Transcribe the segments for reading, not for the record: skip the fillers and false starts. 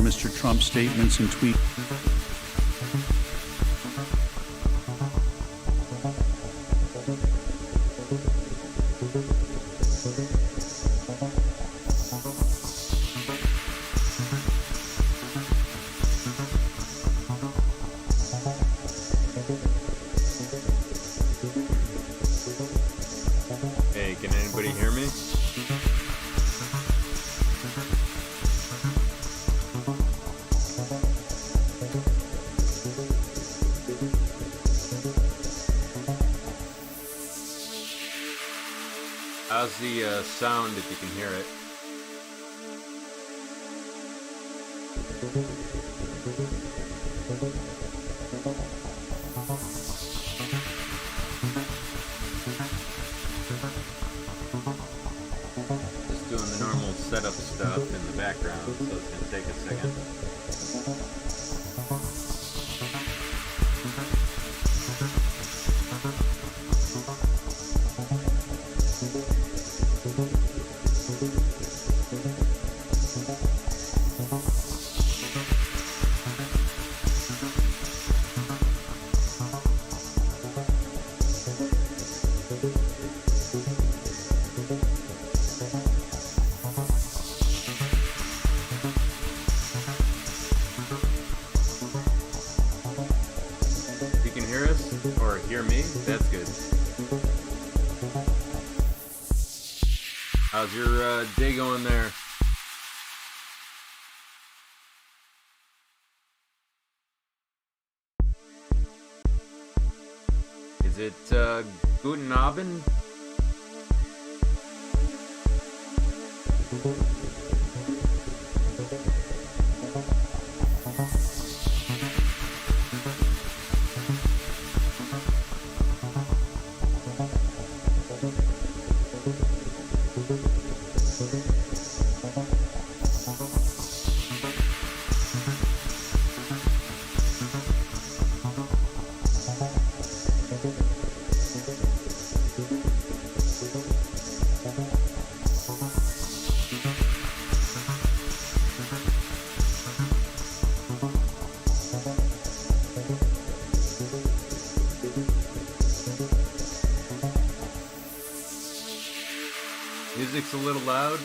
Mr. Trump's statements and tweets. Hey, can anybody hear me? How's the sound if you can hear it? Just doing the normal setup stuff in the background, so it's gonna take a second. You can hear us or hear me? That's good. How's your day going there? Is it Guten Abend? Music's a little loud.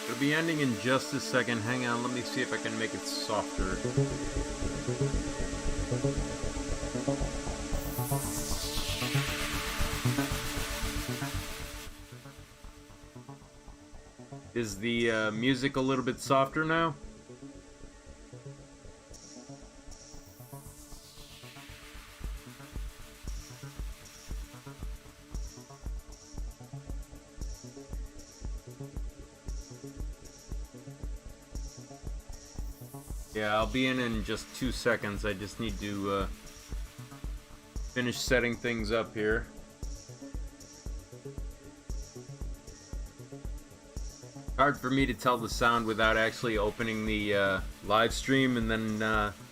It'll be ending in just a second. Hang on, let me see if I can make it softer. Is the music a little bit softer now? Yeah, I'll be in just 2 seconds. I just need to finish setting things up here. Hard for me to tell the sound without actually opening the live stream, and then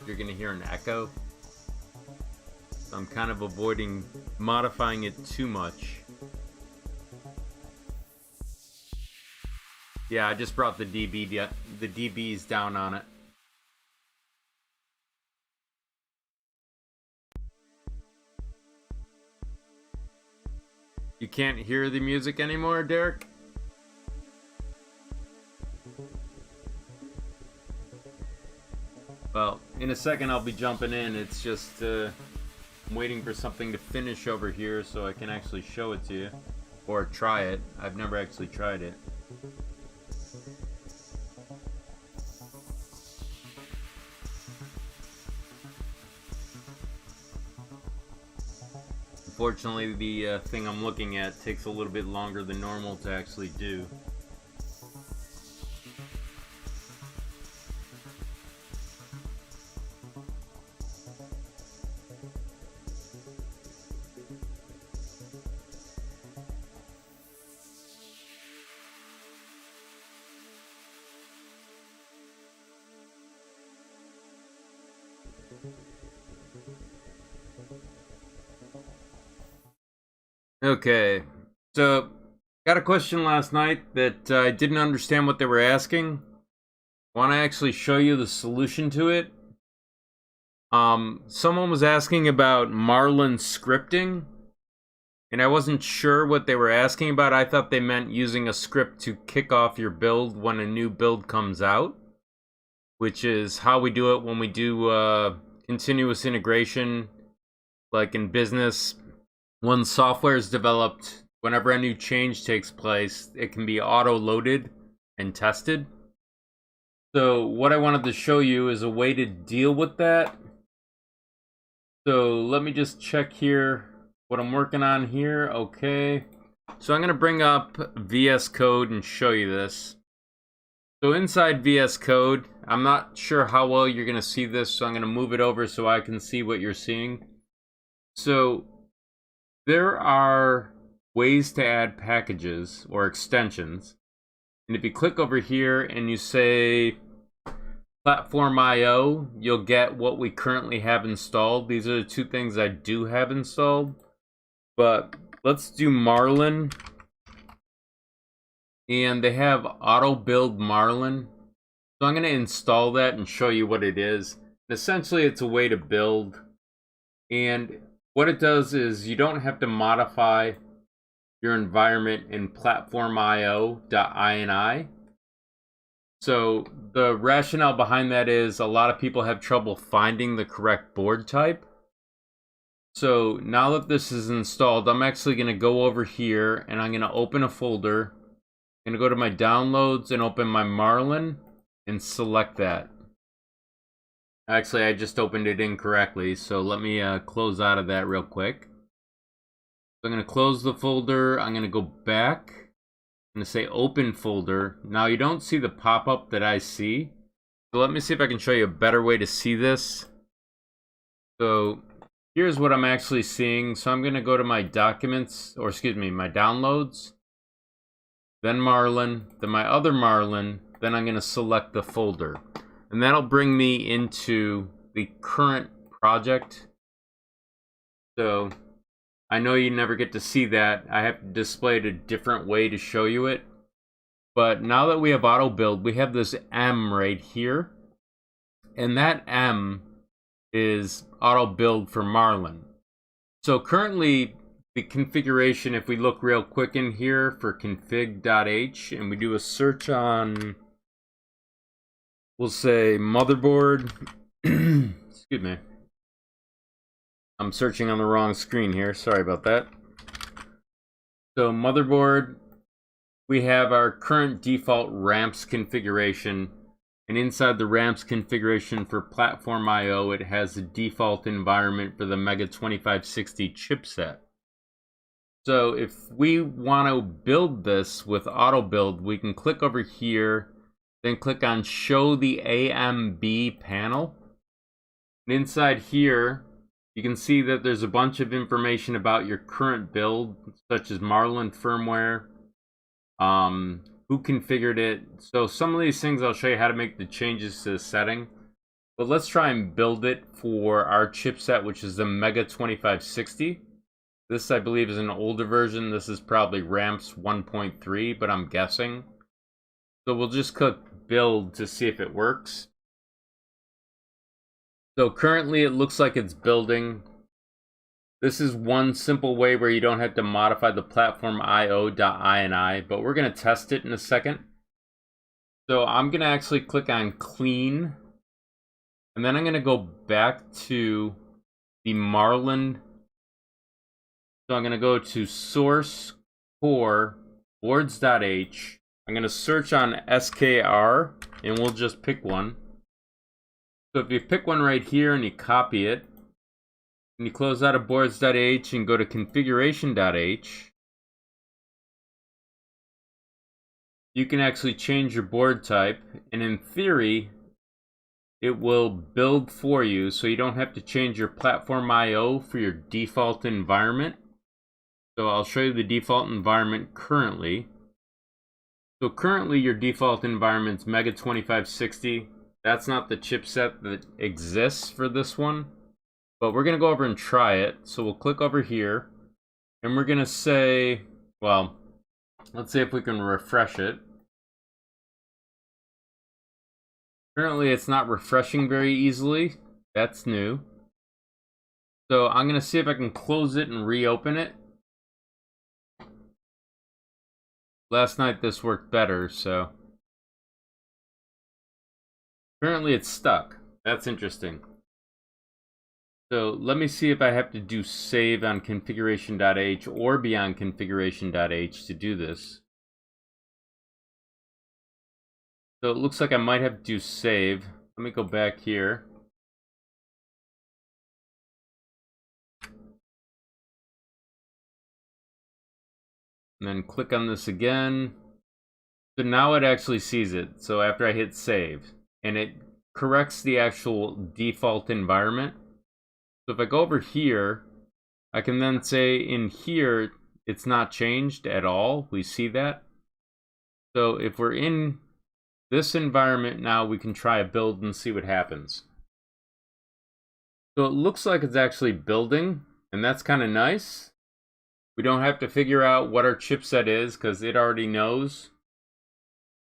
you're gonna hear an echo. So I'm kind of avoiding modifying it too much. Yeah, I just brought the dBs down on it. You can't hear the music anymore, Derek? Well, in a second I'll be jumping in. It's just I'm waiting for something to finish over here so I can actually show it to you. Or try it. I've never actually tried it. Unfortunately, the thing I'm looking at takes a little bit longer than normal to actually do. Okay, so got a question last night that I didn't understand what they were asking. want to actually show you the solution to it. Someone was asking about Marlin scripting, and I wasn't sure what they were asking about. I thought they meant using a script to kick off your build when a new build comes out, which is how we do it when we do continuous integration, like in business. When software is developed, whenever a new change takes place, it can be auto-loaded and tested. So what I wanted to show you is a way to deal with that. So let me just check here what I'm working on here. Okay. So I'm going to bring up VS Code and show you this. So inside VS Code, I'm not sure how well you're going to see this, so I'm going to move it over so I can see what you're seeing. So there are ways to add packages or extensions. And if you click over here and you say Platform IO, you'll get what we currently have installed. These are the two things I do have installed. But let's do Marlin. And they have auto build Marlin. So I'm going to install that and show you what it is. Essentially, it's a way to build. And what it does is you don't have to modify your environment in platformio.ini. So the rationale behind that is a lot of people have trouble finding the correct board type. So now that this is installed, I'm actually going to go over here and I'm going to open a folder. I'm going to go to my downloads and open my Marlin and select that. Actually, I just opened it incorrectly, so let me close out of that real quick. So I'm going to close the folder. I'm going to go back. I'm going to say open folder. Now you don't see the pop-up that I see. So let me see if I can show you a better way to see this. So here's what I'm actually seeing. So I'm going to go to my documents, or excuse me, my downloads. Then Marlin, then my other Marlin. Then I'm going to select the folder. And that'll bring me into the current project. So I know you never get to see that. I have to display it a different way to show you it. But now that we have auto build, we have this M right here. And that M is auto build for Marlin. So currently the configuration, if we look real quick in here for config.h and we do a search on, we'll say motherboard. Excuse me. I'm searching on the wrong screen here. Sorry about that. So motherboard, we have our current default ramps configuration. And inside the ramps configuration for Platform IO, it has a default environment for the Mega 2560 chipset. So if we want to build this with auto build, we can click over here, then click on show the AMB panel. And inside here, you can see that there's a bunch of information about your current build, such as Marlin firmware, who configured it. So some of these things I'll show you how to make the changes to the setting. But let's try and build it for our chipset, which is the Mega 2560. This, I believe, is an older version. This is probably ramps 1.3, but I'm guessing. So we'll just click build to see if it works. So currently it looks like it's building. This is one simple way where you don't have to modify the platform io.ini, but we're going to test it in a second. So I'm going to actually click on clean, and then I'm going to go back to the Marlin. So I'm going to go to source core boards.h. I'm going to search on SKR, and we'll just pick one. So if you pick one right here and you copy it, and you close out of boards.h and go to configuration.h, you can actually change your board type, and in theory, it will build for you, so you don't have to change your platform IO for your default environment. So I'll show you the default environment currently. So currently your default environment's Mega 2560. That's not the chipset that exists for this one, but we're gonna go over and try it. So we'll click over here, and we're gonna say, well, let's see if we can refresh it. Apparently it's not refreshing very easily. That's new. So I'm going to see if I can close it and reopen it. Last night this worked better, so. Apparently it's stuck. That's interesting. So let me see if I have to do save on configuration.h or beyond configuration.h to do this. So it looks like I might have to do save. Let me go back here. And then click on this again. So now it actually sees it. So after I hit save, and it corrects the actual default environment. So if I go over here, I can then say in here, it's not changed at all. We see that. So if we're in this environment now, we can try a build and see what happens. So it looks like it's actually building, and that's kind of nice. We don't have to figure out what our chipset is because it already knows.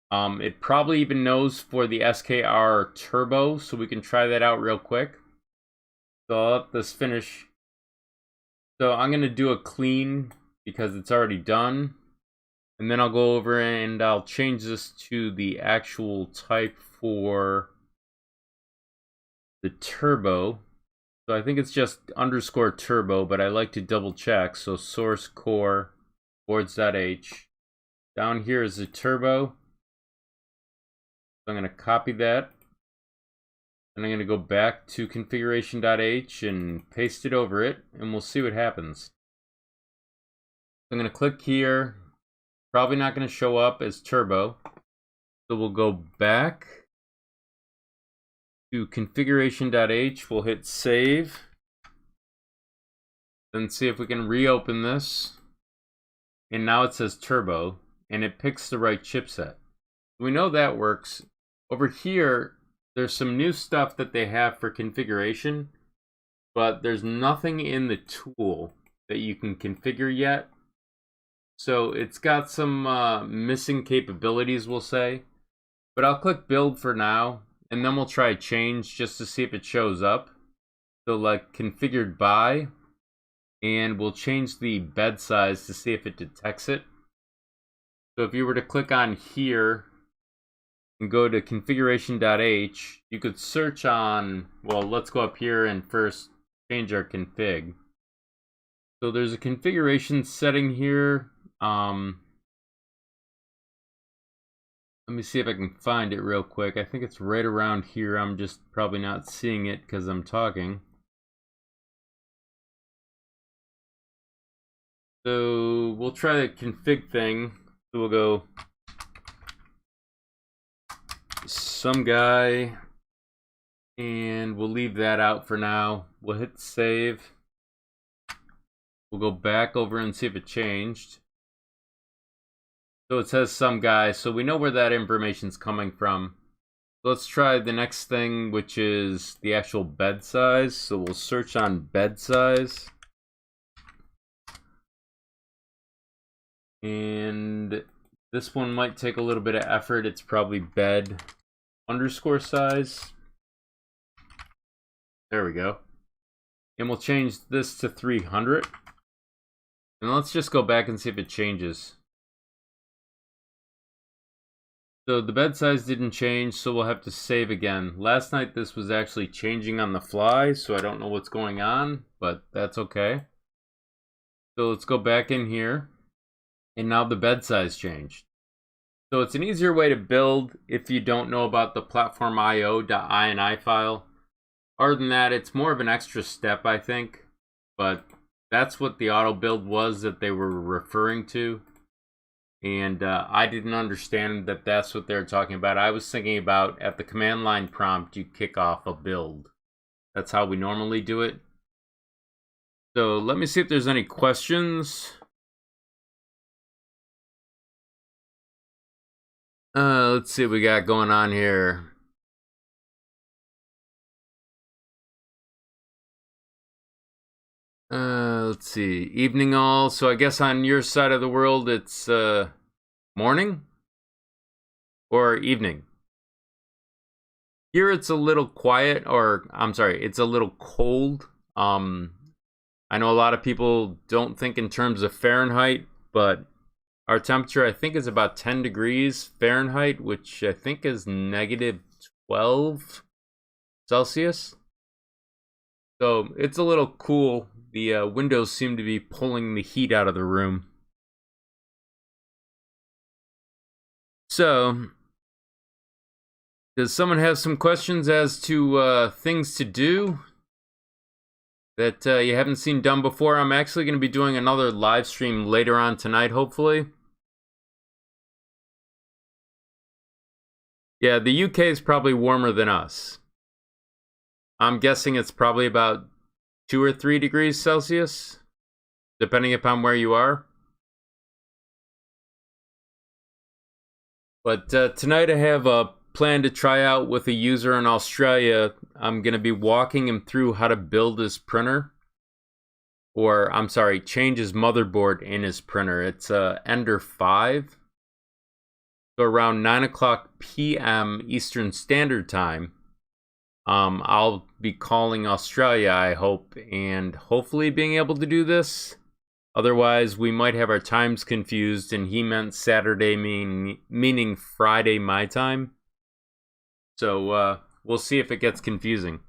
It probably even knows for the SKR Turbo, so we can try that out real quick. So I'll let this finish. So I'm going to do a clean because it's already done. And then I'll go over and I'll change this to the actual type for the turbo. So I think it's just _ turbo, but I like to double check. So source core boards.h. Down here is the turbo. So I'm going to copy that. And I'm going to go back to configuration.h and paste it over it, and we'll see what happens. I'm going to click here. Probably not going to show up as turbo. So we'll go back to configuration.h. We'll hit save. Then see if we can reopen this. And now it says turbo, and it picks the right chipset. We know that works. Over here, there's some new stuff that they have for configuration, but there's nothing in the tool that you can configure yet. So it's got some missing capabilities, we'll say. But I'll click build for now, and then we'll try change just to see if it shows up. So like configured by, and we'll change the bed size to see if it detects it. So if you were to click on here and go to configuration.h, you could search on, well, let's go up here and first change our config. So there's a configuration setting here. Let me see if I can find it real quick. I think it's right around here. I'm just probably not seeing it because I'm talking. So we'll try the config thing. So we'll go some guy, and we'll leave that out for now. We'll hit save. We'll go back over and see if it changed. So it says some guy, so we know where that information's coming from. Let's try the next thing, which is the actual bed size. So we'll search on bed size. And this one might take a little bit of effort. It's probably bed _ size. There we go. And we'll change this to 300. And let's just go back and see if it changes. So the bed size didn't change, so we'll have to save again. Last night this was actually changing on the fly, so I don't know what's going on, but that's okay. So let's go back in here, and now the bed size changed. So it's an easier way to build if you don't know about the platform.io.ini file. Other than that, it's more of an extra step, I think, but that's what the auto build was that they were referring to. And I didn't understand that that's what they're talking about. I was thinking about at the command line prompt, you kick off a build. That's how we normally do it. So let me see if there's any questions. Let's see what we got going on here. Let's see. Evening all. So I guess on your side of the world, it's morning or evening. Here it's a little quiet, or I'm sorry, it's a little cold. I know a lot of people don't think in terms of Fahrenheit, but our temperature I think is about 10 degrees Fahrenheit, which I think is negative 12 Celsius. So it's a little cool. The windows seem to be pulling the heat out of the room. So, does someone have some questions as to things to do that you haven't seen done before? I'm actually going to be doing another live stream later on tonight, hopefully. Yeah, the UK is probably warmer than us. I'm guessing it's probably about 2 or 3 degrees Celsius, depending upon where you are. But tonight I have a plan to try out with a user in Australia. I'm going to be walking him through how to build his printer. Or, I'm sorry, change his motherboard in his printer. It's Ender 5. So around 9 o'clock p.m. Eastern Standard Time, I'll be calling Australia, I hope, and hopefully being able to do this. Otherwise, we might have our times confused, and he meant Saturday meaning Friday my time. So we'll see if it gets confusing.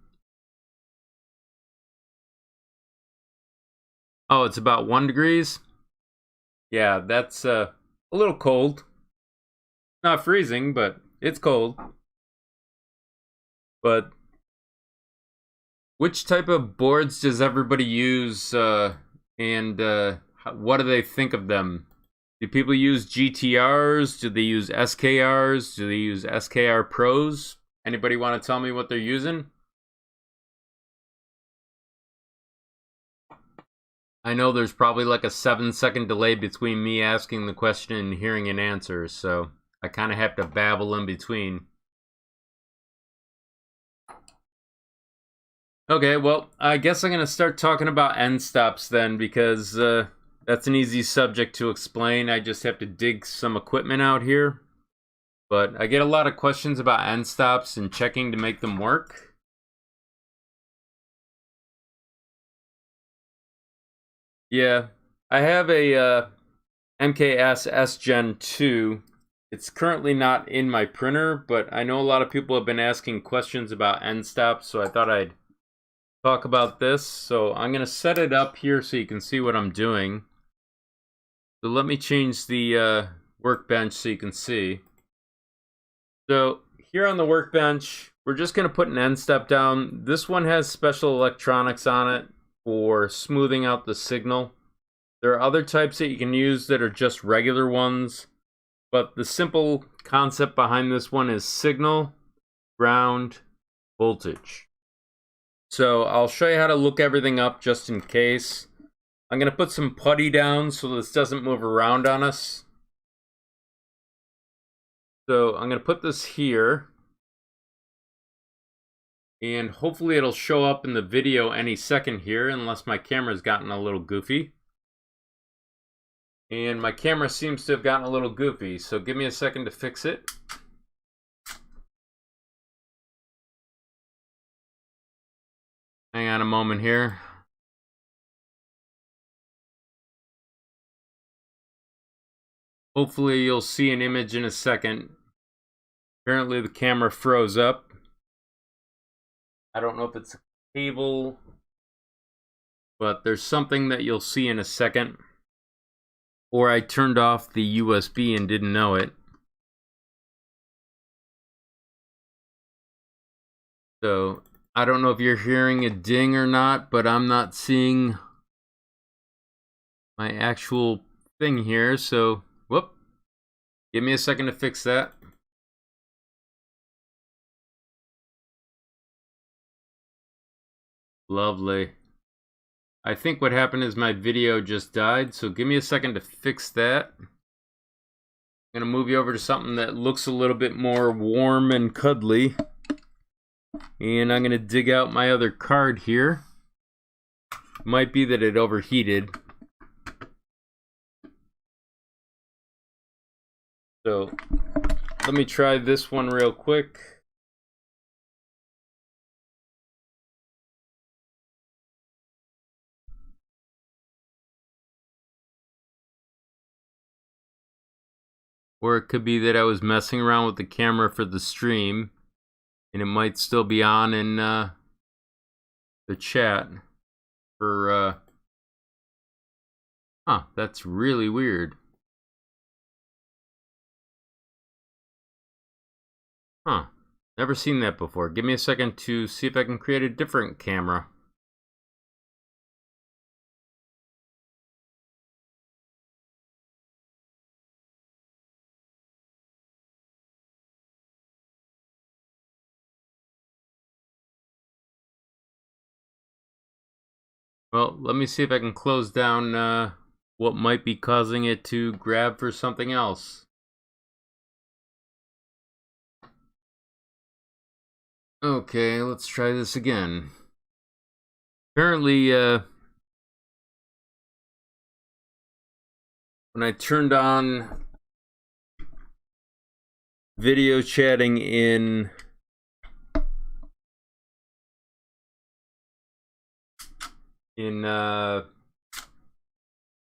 Oh, it's about 1 degrees? Yeah, that's a little cold. Not freezing, but it's cold. But which type of boards does everybody use, and what do they think of them? Do people use GTRs? Do they use SKRs? Do they use SKR Pros? Anybody want to tell me what they're using? I know there's probably like a 7-second delay between me asking the question and hearing an answer, so I kind of have to babble in between. Okay, well, I guess I'm going to start talking about end stops then, because that's an easy subject to explain. I just have to dig some equipment out here. But I get a lot of questions about end stops and checking to make them work. Yeah, I have a MKS S Gen 2. It's currently not in my printer, but I know a lot of people have been asking questions about end stops, so I thought I'd talk about this. So I'm going to set it up here so you can see what I'm doing. So let me change the workbench so you can see. So here on the workbench, we're just going to put an end stop down. This one has special electronics on it for smoothing out the signal. There are other types that you can use that are just regular ones, but the simple concept behind this one is signal, ground, voltage. So I'll show you how to look everything up just in case. I'm going to put some putty down so this doesn't move around on us. So I'm going to put this here. And hopefully it'll show up in the video any second here, unless my camera's gotten a little goofy. And my camera seems to have gotten a little goofy, so give me a second to fix it. Hang on a moment here. Hopefully you'll see an image in a second. Apparently the camera froze up. I don't know if it's a cable, but there's something that you'll see in a second. Or I turned off the USB and didn't know it. So I don't know if you're hearing a ding or not, but I'm not seeing my actual thing here. So, whoop. Give me a second to fix that. Lovely. I think what happened is my video just died, so give me a second to fix that. I'm going to move you over to something that looks a little bit more warm and cuddly. And I'm going to dig out my other card here. Might be that it overheated. So let me try this one real quick. Or it could be that I was messing around with the camera for the stream, and it might still be on in the chat for, that's really weird. Huh, never seen that before. Give me a second to see if I can create a different camera. Well, let me see if I can close down what might be causing it to grab for something else. Okay, let's try this again. Apparently, when I turned on video chatting in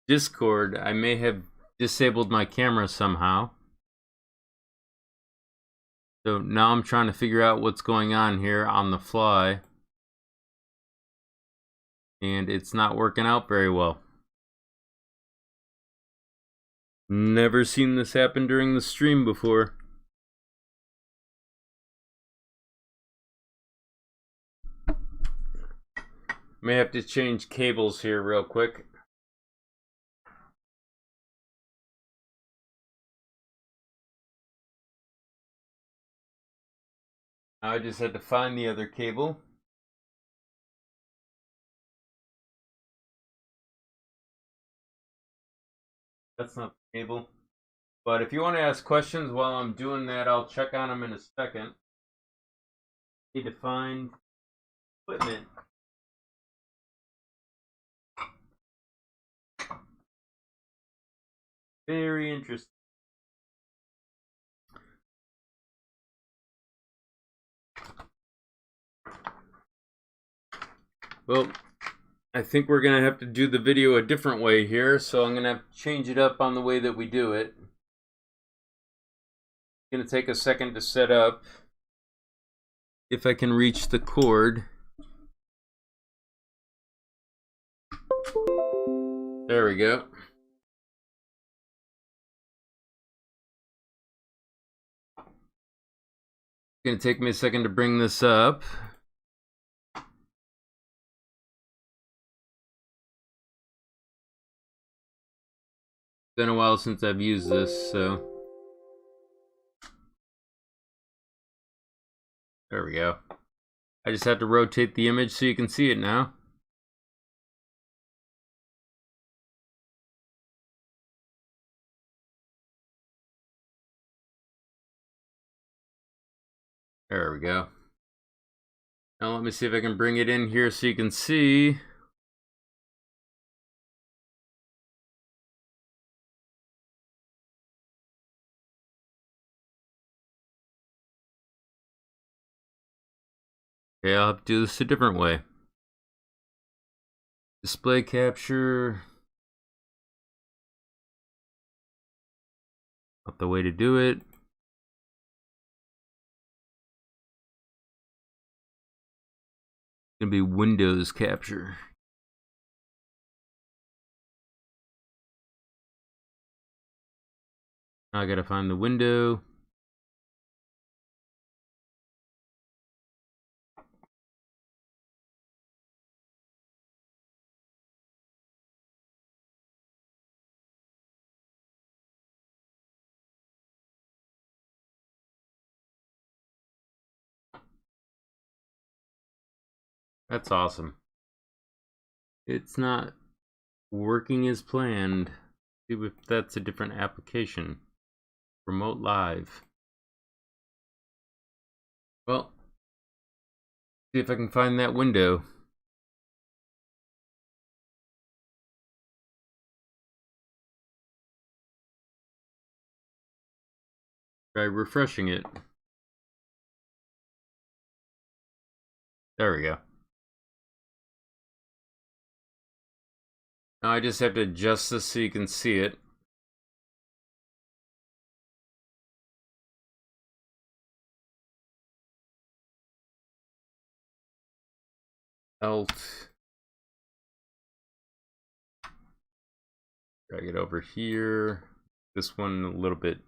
Discord, I may have disabled my camera somehow. So now I'm trying to figure out what's going on here on the fly. And it's not working out very well. Never seen this happen during the stream before. May have to change cables here real quick. I just had to find the other cable. That's not the cable. But if you want to ask questions while I'm doing that, I'll check on them in a second. Need to find equipment. Very interesting. Well, I think we're going to have to do the video a different way here, so I'm going to have to change it up on the way that we do it. It's going to take a second to set up. If I can reach the cord. There we go. It's going to take me a second to bring this up. Been a while since I've used this, so there we go. I just have to rotate the image so you can see it now. There we go. Now let me see if I can bring it in here so you can see. Okay, I'll have to do this a different way. Display capture. Not the way to do it. It's gonna be Windows capture. Now I gotta find the window. That's awesome. It's not working as planned. See if that's a different application. Remote Live. Well, see if I can find that window. Try refreshing it. There we go. Now I just have to adjust this so you can see it. Alt. Drag it over here. This one a little bit.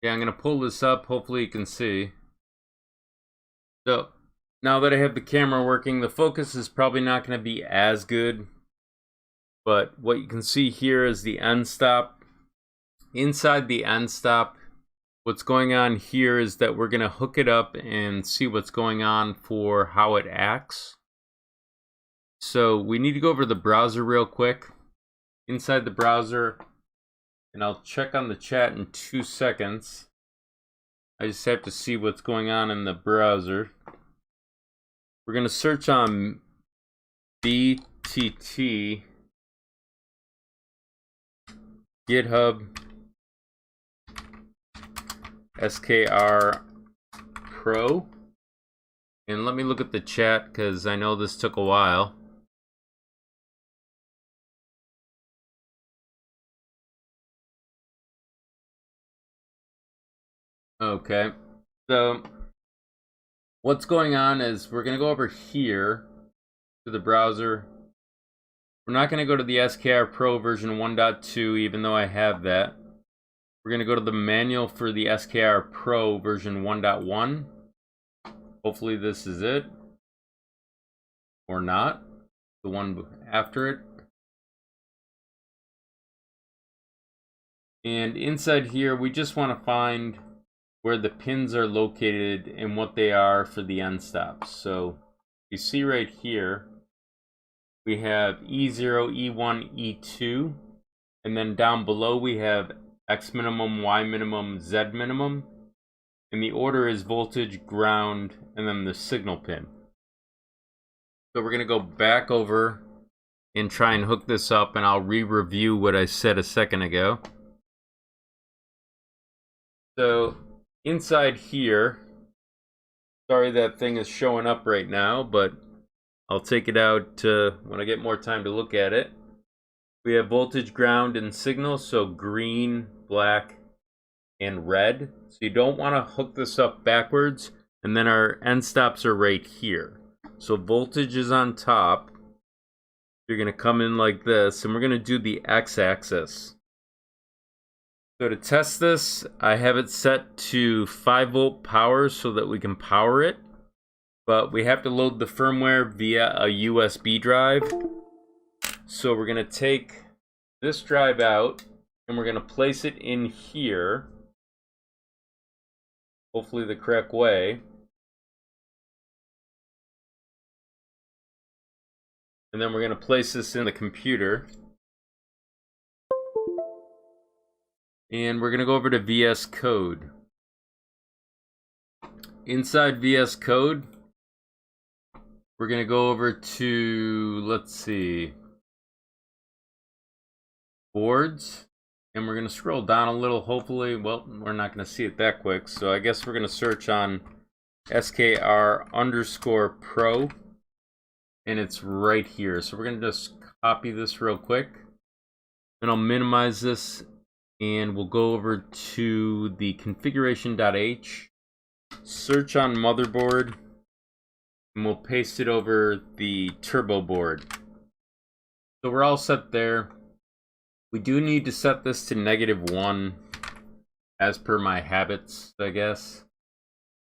Yeah, I'm gonna pull this up. Hopefully you can see. So now that I have the camera working, the focus is probably not gonna be as good. But what you can see here is the end stop. Inside the end stop, what's going on here is that we're gonna hook it up and see what's going on for how it acts. So we need to go over to the browser real quick. Inside the browser, and I'll check on the chat in 2 seconds. I just have to see what's going on in the browser. We're going to search on BTT GitHub SKR Pro. And let me look at the chat because I know this took a while. Okay, so what's going on is we're going to go over here to the browser. We're not going to go to the SKR Pro version 1.2, even though I have that. We're going to go to the manual for the SKR Pro version 1.1. Hopefully this is it. Or not. The one after it. And inside here, we just want to find where the pins are located and what they are for the end stops. So you see right here, we have E0, E1, E2, and then down below we have X minimum, Y minimum, Z minimum, and the order is voltage, ground, and then the signal pin. So we're gonna go back over and try and hook this up, and I'll re-review what I said a second ago. So inside here, sorry that thing is showing up right now, but I'll take it out when I get more time to look at it. We have voltage, ground, and signal, so green, black, and red. So you don't want to hook this up backwards, and then our end stops are right here. So voltage is on top. You're going to come in like this, and we're going to do the x-axis. So to test this, I have it set to 5-volt power so that we can power it. But we have to load the firmware via a USB drive. So we're going to take this drive out, and we're going to place it in here. Hopefully the correct way. And then we're going to place this in the computer. And we're going to go over to VS Code. Inside VS Code, we're going to go over to, let's see, boards. And we're going to scroll down a little, hopefully. Well, we're not going to see it that quick. So I guess we're going to search on SKR_Pro. And it's right here. So we're going to just copy this real quick. And I'll minimize this. And we'll go over to the configuration.h, search on motherboard, and we'll paste it over the turbo board. So we're all set there. We do need to set this to -1 as per my habits, I guess.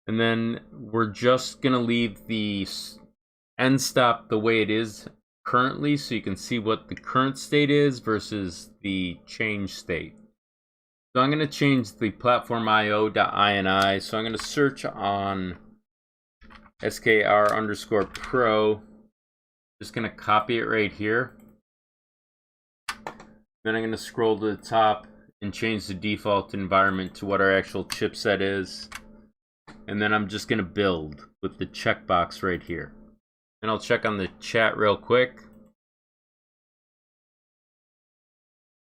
And then we're just going to leave the end stop the way it is currently, so you can see what the current state is versus the change state. So I'm going to change the platform.io.ini. So I'm going to search on SKR_Pro. Just going to copy it right here. Then I'm going to scroll to the top and change the default environment to what our actual chipset is. And then I'm just going to build with the checkbox right here. And I'll check on the chat real quick.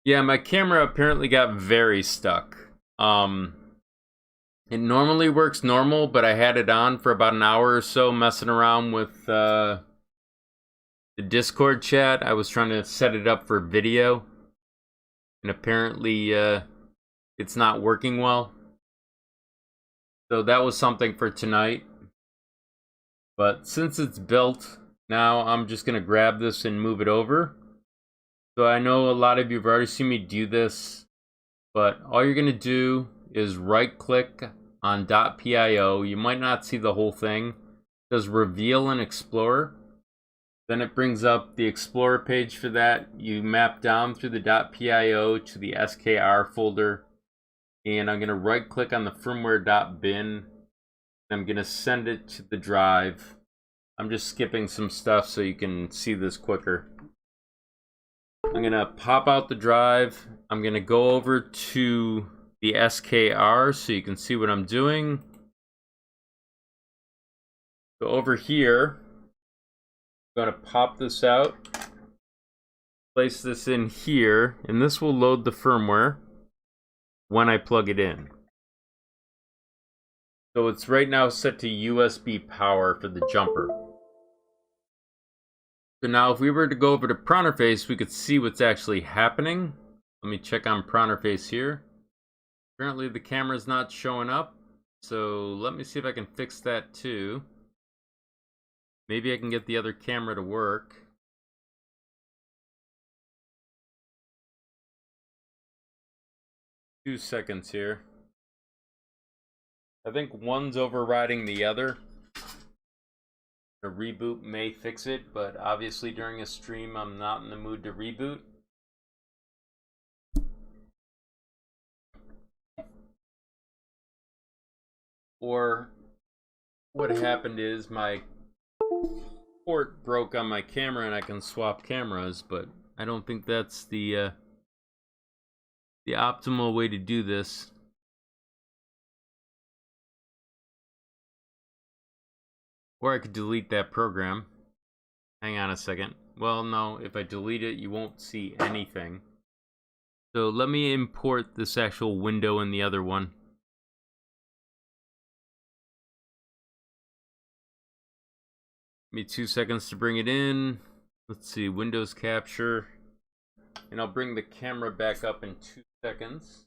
Yeah, my camera apparently got very stuck. It normally works normal, but I had it on for about an hour or so messing around with the Discord chat. I was trying to set it up for video. And apparently it's not working well. So that was something for tonight. But since it's built, now I'm just going to grab this and move it over. So I know a lot of you have already seen me do this, but all you're going to do is right click on .pio. You might not see the whole thing. It says reveal in Explorer. Then it brings up the Explorer page for that. You map down through the .pio to the SKR folder. And I'm going to right click on the firmware.bin. I'm going to send it to the drive. I'm just skipping some stuff so you can see this quicker. I'm going to pop out the drive. I'm going to go over to the SKR so you can see what I'm doing. Go over here. I'm going to pop this out. Place this in here, and this will load the firmware when I plug it in. So it's right now set to USB power for the jumper. So now if we were to go over to Pronterface, we could see what's actually happening. Let me check on Pronterface here. Apparently the camera's not showing up. So let me see if I can fix that too. Maybe I can get the other camera to work. Two seconds here. I think one's overriding the other. A reboot may fix it, but obviously during a stream I'm not in the mood to reboot. Or what happened is my port broke on my camera and I can swap cameras, but I don't think that's the optimal way to do this. Or I could delete that program. Hang on a second. Well, no, if I delete it, you won't see anything. So let me import this actual window in the other one. Give me 2 seconds to bring it in. Let's see, Windows capture. And I'll bring the camera back up in 2 seconds.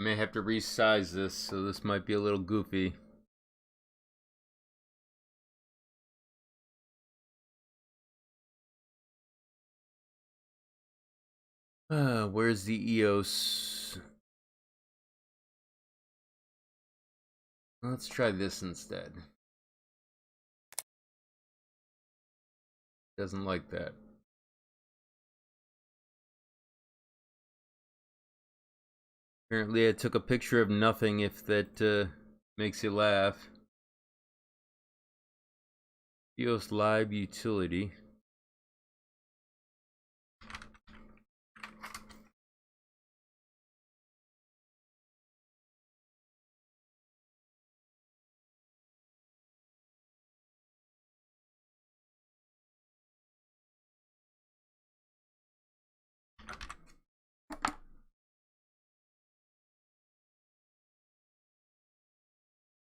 I may have to resize this, so this might be a little goofy. Where's the EOS? Let's try this instead. Doesn't like that. Apparently I took a picture of nothing, if that makes you laugh. EOS Live Utility.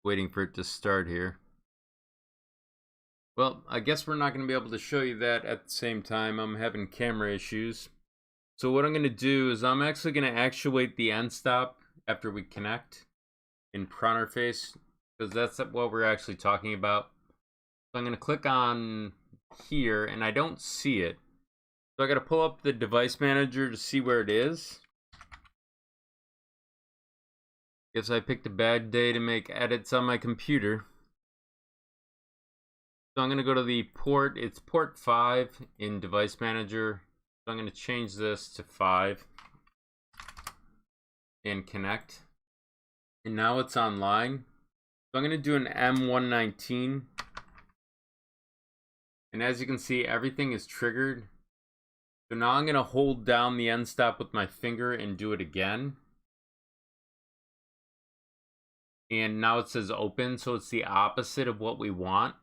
Waiting for it to start here. Well, I guess we're not going to be able to show you that at the same time. I'm having camera issues. So what I'm going to do is I'm actually going to actuate the end stop after we connect in Pronterface, because that's what we're actually talking about. So I'm going to click on here, and I don't see it. So I got to pull up the device manager to see where it is. Guess I picked a bad day to make edits on my computer. So I'm going to go to the port. It's port 5 in device manager. So I'm going to change this to 5 and connect. And now it's online. So I'm going to do an M119. And as you can see, everything is triggered. So now I'm going to hold down the end stop with my finger and do it again. And now it says open, so it's the opposite of what we want.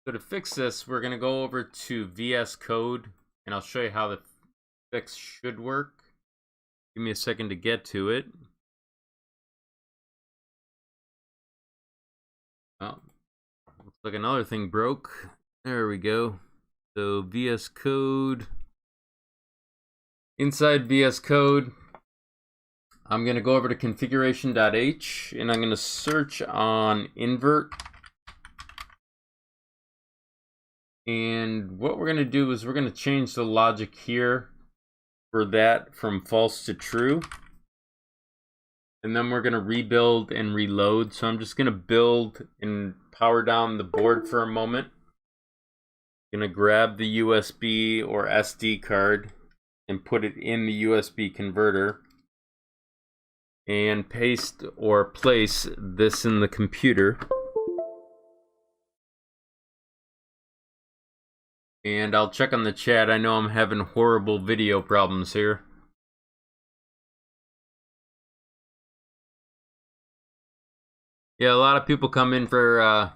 So to fix this, we're going to go over to VS Code, and I'll show you how the fix should work. Give me a second to get to it. Oh, looks like another thing broke. There we go. So VS Code. Inside VS Code, I'm going to go over to configuration.h and I'm going to search on invert. And what we're going to do is we're going to change the logic here for that from false to true. And then we're going to rebuild and reload. So I'm just going to build and power down the board for a moment. Going to grab the USB or SD card and put it in the USB converter and paste or place this in the computer. And I'll check on the chat. I know I'm having horrible video problems here. Yeah, a lot of people come in for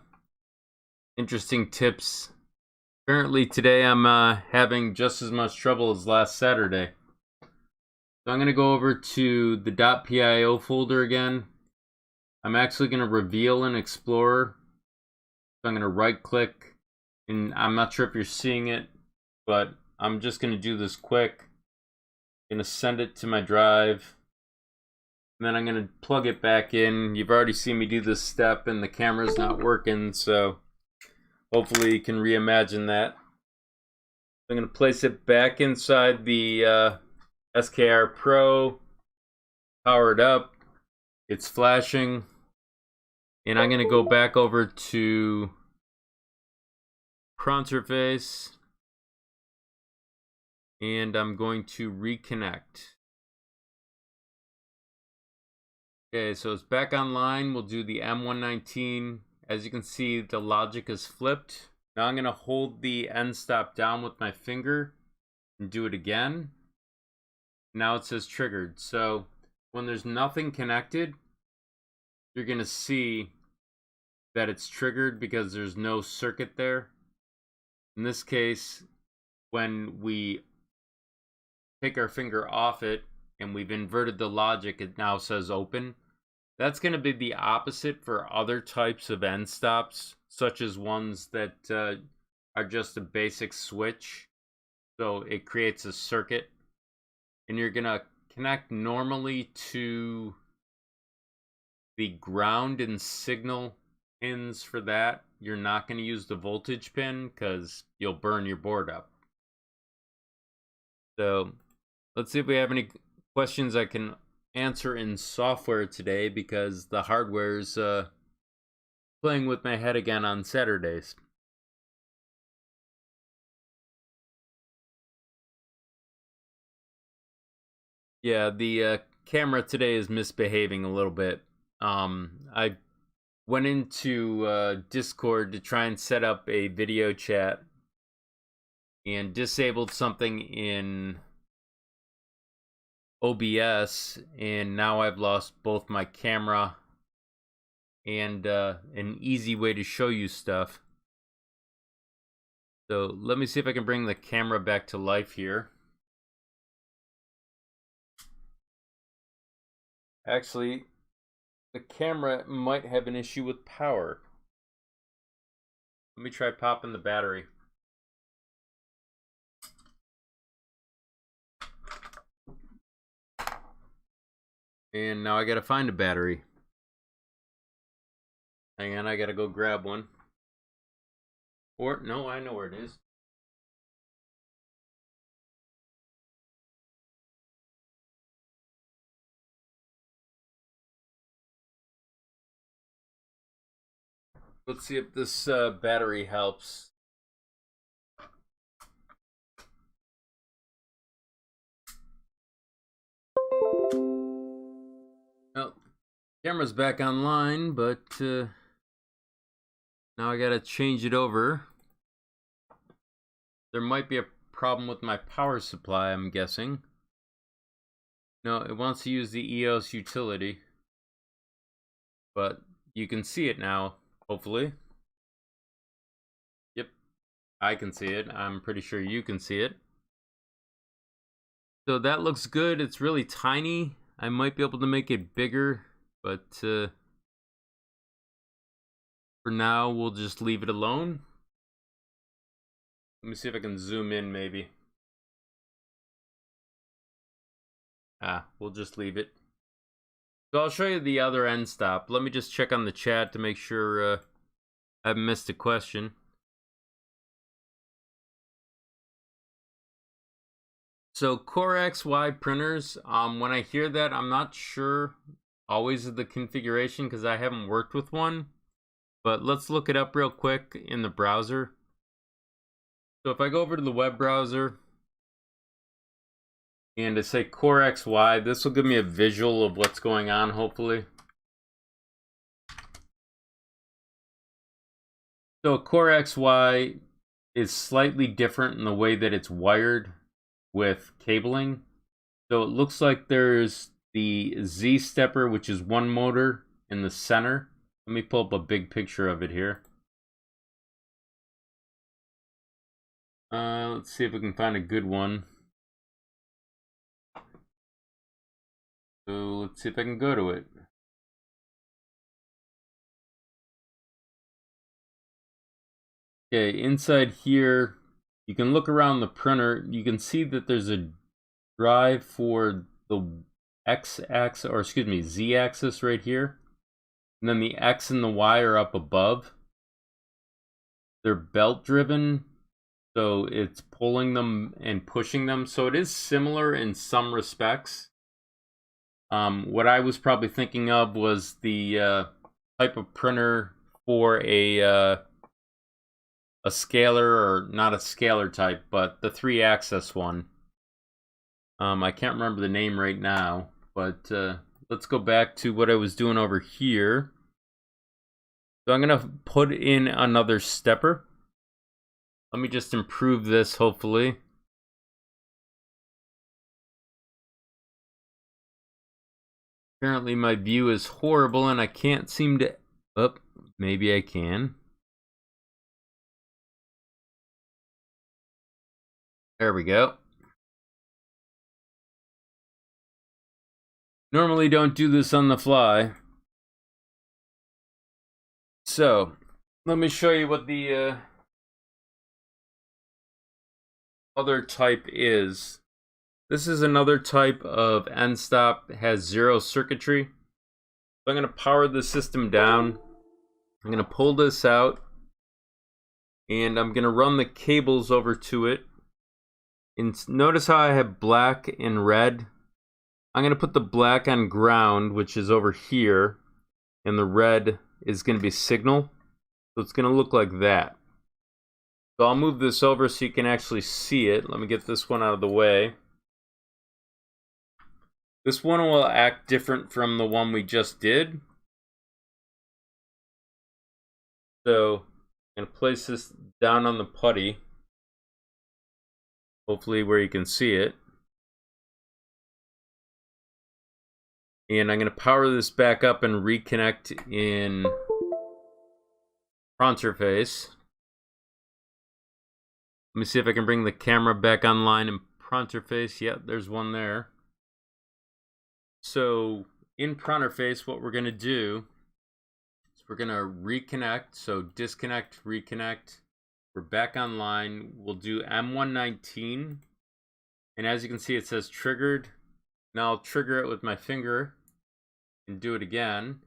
interesting tips. Apparently today I'm having just as much trouble as last Saturday. So I'm going to go over to the .pio folder again. I'm actually going to reveal an Explorer. So I'm going to right click, and I'm not sure if you're seeing it, but I'm just going to do this quick. I'm going to send it to my drive. And then I'm going to plug it back in. You've already seen me do this step and the camera's not working, so hopefully you can reimagine that. I'm going to place it back inside the SKR Pro, power it up, it's flashing, and I'm going to go back over to Pronterface, and I'm going to reconnect. Okay, so it's back online. We'll do the M119. As you can see, the logic is flipped. Now I'm going to hold the end stop down with my finger and do it again. Now it says triggered. So when there's nothing connected, you're going to see that it's triggered because there's no circuit there. In this case, when we take our finger off it and we've inverted the logic, it now says open. That's going to be the opposite for other types of end stops, such as ones that are just a basic switch. So it creates a circuit. And you're going to connect normally to the ground and signal pins for that. You're not going to use the voltage pin because you'll burn your board up. So let's see if we have any questions I can answer in software today, because the hardware is playing with my head again on Saturdays. Yeah, the camera today is misbehaving a little bit. I went into Discord to try and set up a video chat and disabled something in OBS, and now I've lost both my camera and an easy way to show you stuff. So let me see if I can bring the camera back to life here. Actually, the camera might have an issue with power. Let me try popping the battery. And now I gotta find a battery. Hang on, I gotta go grab one. Or, no, I know where it is. Let's see if this battery helps. Well, camera's back online, but now I gotta change it over. There might be a problem with my power supply, I'm guessing. No, it wants to use the EOS utility. But you can see it now, hopefully. Yep, I can see it. I'm pretty sure you can see it. So that looks good. It's really tiny. I might be able to make it bigger, but for now, we'll just leave it alone. Let me see if I can zoom in maybe. We'll just leave it. So I'll show you the other end stop. Let me just check on the chat to make sure I haven't missed a question. So Core XY printers, when I hear that, I'm not sure always of the configuration because I haven't worked with one. But let's look it up real quick in the browser. So if I go over to the web browser and I say Core XY, this will give me a visual of what's going on, hopefully. So Core XY is slightly different in the way that it's wired with cabling. So it looks like there's the Z stepper, which is one motor in the center. Let me pull up a big picture of it here. Let's see if we can find a good one. So let's see if I can go to it. Okay, inside here, you can look around the printer. You can see that there's a drive for the X-axis, or excuse me, Z-axis right here. And then the X and the Y are up above. They're belt driven, so it's pulling them and pushing them. So it is similar in some respects. What I was probably thinking of was the type of printer for a scalar, or not a scalar type, but the 3-axis one. I can't remember the name right now, but let's go back to what I was doing over here. So I'm gonna put in another stepper. Let me just improve this, hopefully. Apparently my view is horrible and I can't seem to... Oh, maybe I can. There we go. Normally don't do this on the fly. So, let me show you what the other type is. This is another type of end stop, has zero circuitry. So I'm going to power the system down. I'm going to pull this out and I'm going to run the cables over to it. And notice how I have black and red. I'm going to put the black on ground, which is over here, and the red is going to be signal. So it's going to look like that. So I'll move this over so you can actually see it. Let me get this one out of the way. This one will act different from the one we just did. So I'm going to place this down on the putty, hopefully where you can see it. And I'm going to power this back up and reconnect in Pronterface. Let me see if I can bring the camera back online in Pronterface. Yeah, there's one there. So in Pronterface, what we're going to do is we're going to reconnect. So disconnect, reconnect. We're back online. We'll do M119. And as you can see, it says triggered. Now I'll trigger it with my finger and do it again.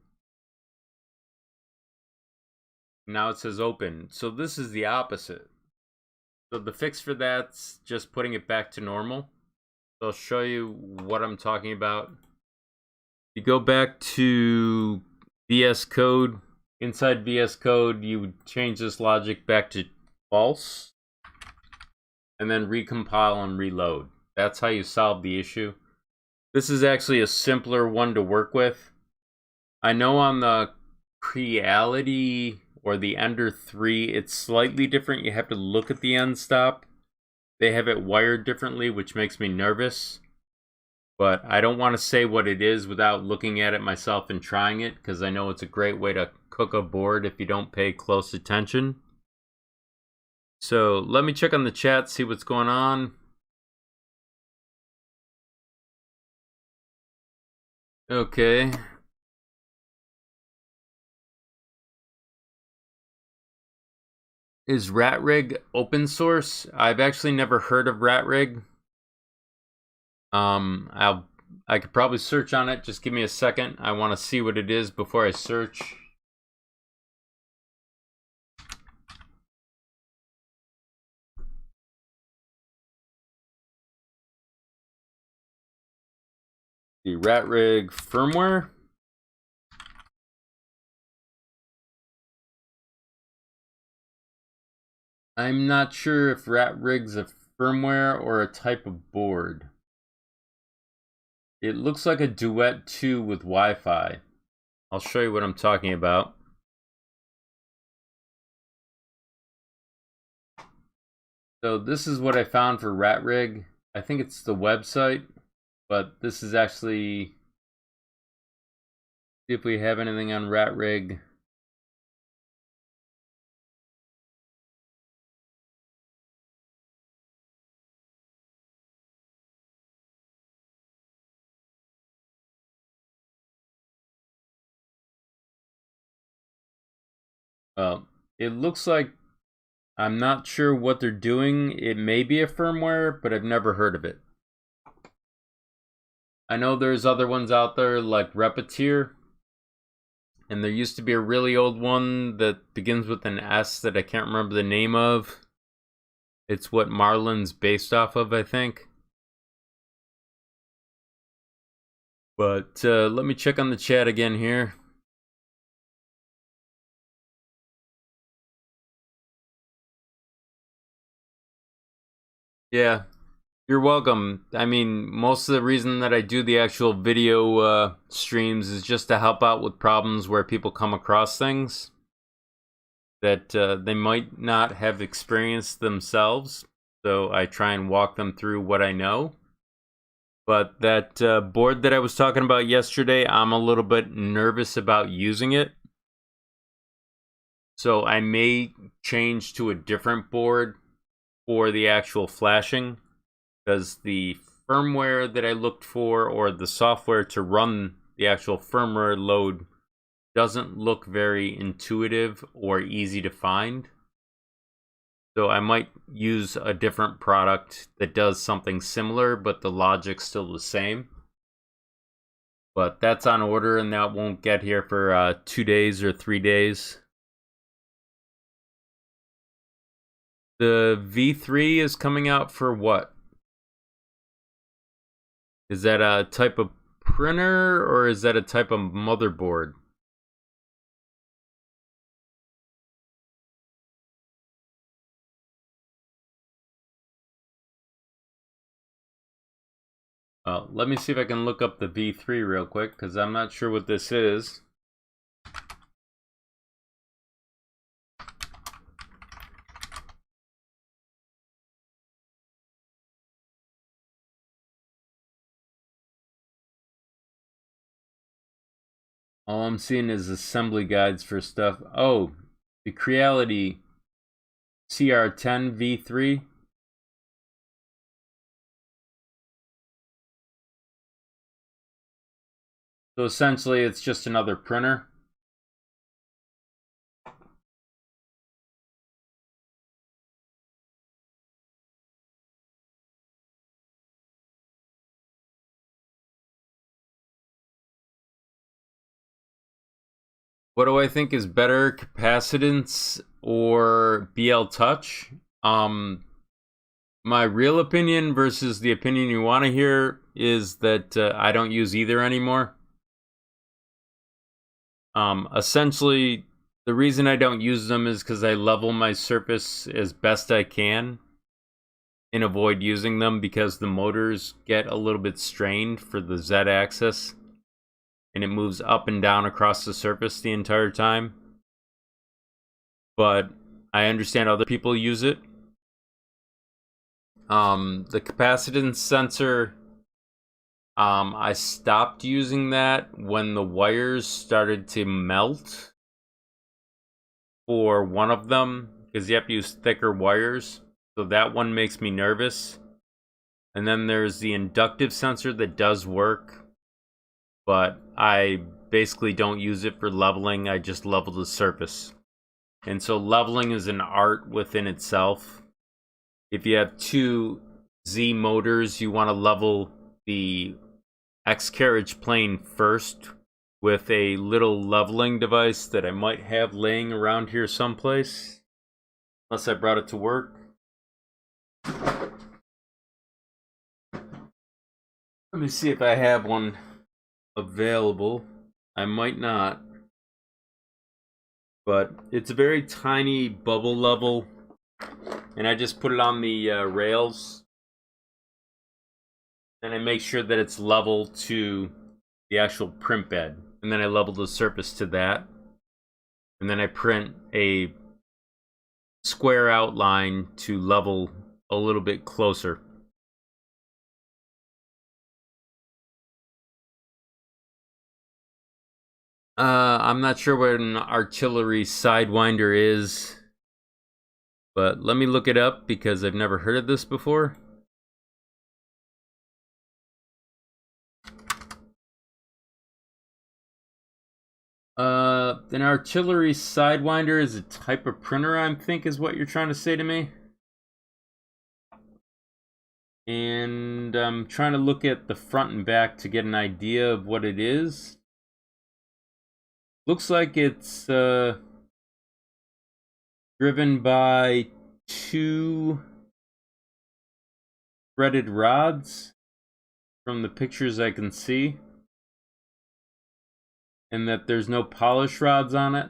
Now it says open. So this is the opposite. So the fix for that's just putting it back to normal. So I'll show you what I'm talking about. You go back to VS Code. Inside VS Code, you change this logic back to false. And then recompile and reload. That's how you solve the issue. This is actually a simpler one to work with. I know on the Creality or the Ender 3, it's slightly different. You have to look at the end stop. They have it wired differently, which makes me nervous. But I don't want to say what it is without looking at it myself and trying it, because I know it's a great way to cook a board if you don't pay close attention. So let me check on the chat, see what's going on. Okay. Is RatRig open source? I've actually never heard of RatRig. I could probably search on it. Just give me a second. I want to see what it is before I search. The RatRig firmware. I'm not sure if RatRig's a firmware or a type of board. It looks like a Duet 2 with Wi-Fi. I'll show you what I'm talking about. So this is what I found for RatRig. I think it's the website, but this is actually, see if we have anything on RatRig. Well, it looks like, I'm not sure what they're doing. It may be a firmware, but I've never heard of it. I know there's other ones out there like Repetier, and there used to be a really old one that begins with an S that I can't remember the name of. It's what Marlin's based off of, I think. But let me check on the chat again here. Yeah, you're welcome. I mean, most of the reason that I do the actual video streams is just to help out with problems where people come across things that they might not have experienced themselves. So I try and walk them through what I know. But that board that I was talking about yesterday, I'm a little bit nervous about using it. So I may change to a different board for the actual flashing, because the firmware that I looked for, or the software to run the actual firmware load, doesn't look very intuitive or easy to find. So I might use a different product that does something similar, but the logic's still the same. But that's on order, and that won't get here for 2 days or 3 days. The V3 is coming out for what? Is that a type of printer, or is that a type of motherboard? Let me see if I can look up the V3 real quick, because I'm not sure what this is. All I'm seeing is assembly guides for stuff. Oh, the Creality CR10 V3. So essentially, it's just another printer. What do I think is better, capacitance or BL Touch? My real opinion versus the opinion you want to hear is that I don't use either anymore. Essentially, the reason I don't use them is because I level my surface as best I can and avoid using them, because the motors get a little bit strained for the Z-axis, and it moves up and down across the surface the entire time. But I understand other people use it. The capacitance sensor, I stopped using that when the wires started to melt for one of them, because you have to use thicker wires. So that one makes me nervous. And then there's the inductive sensor that does work, but I basically don't use it for leveling. I just level the surface. And so leveling is an art within itself. If you have two Z motors, you want to level the X carriage plane first with a little leveling device that I might have laying around here someplace, unless I brought it to work. Let me see if I have one available. I might not, but it's a very tiny bubble level, and I just put it on the rails, and I make sure that it's level to the actual print bed, and then I level the surface to that, and then I print a square outline to level a little bit closer. I'm not sure what an artillery sidewinder is, but let me look it up because I've never heard of this before. An artillery sidewinder is a type of printer, I think is what you're trying to say to me. And I'm trying to look at the front and back to get an idea of what it is. Looks like it's driven by two threaded rods from the pictures I can see, and that there's no polish rods on it.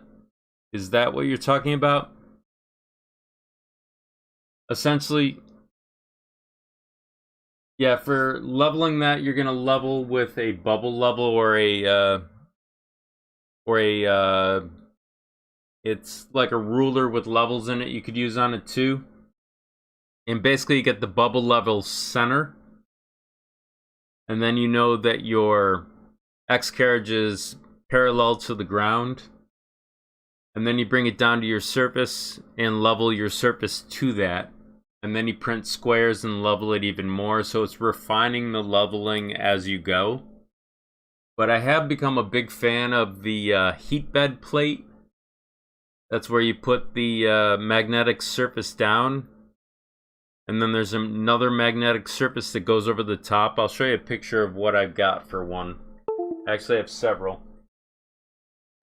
Is that what you're talking about? Essentially, yeah, for leveling that, you're gonna level with a bubble level or a it's like a ruler with levels in it you could use on it too. And basically you get the bubble level center, and then you know that your X carriage is parallel to the ground, and then you bring it down to your surface and level your surface to that, and then you print squares and level it even more. So it's refining the leveling as you go. But I have become a big fan of the heat bed plate. That's where you put the magnetic surface down, and then there's another magnetic surface that goes over the top. I'll show you a picture of what I've got for one. Actually, I have several.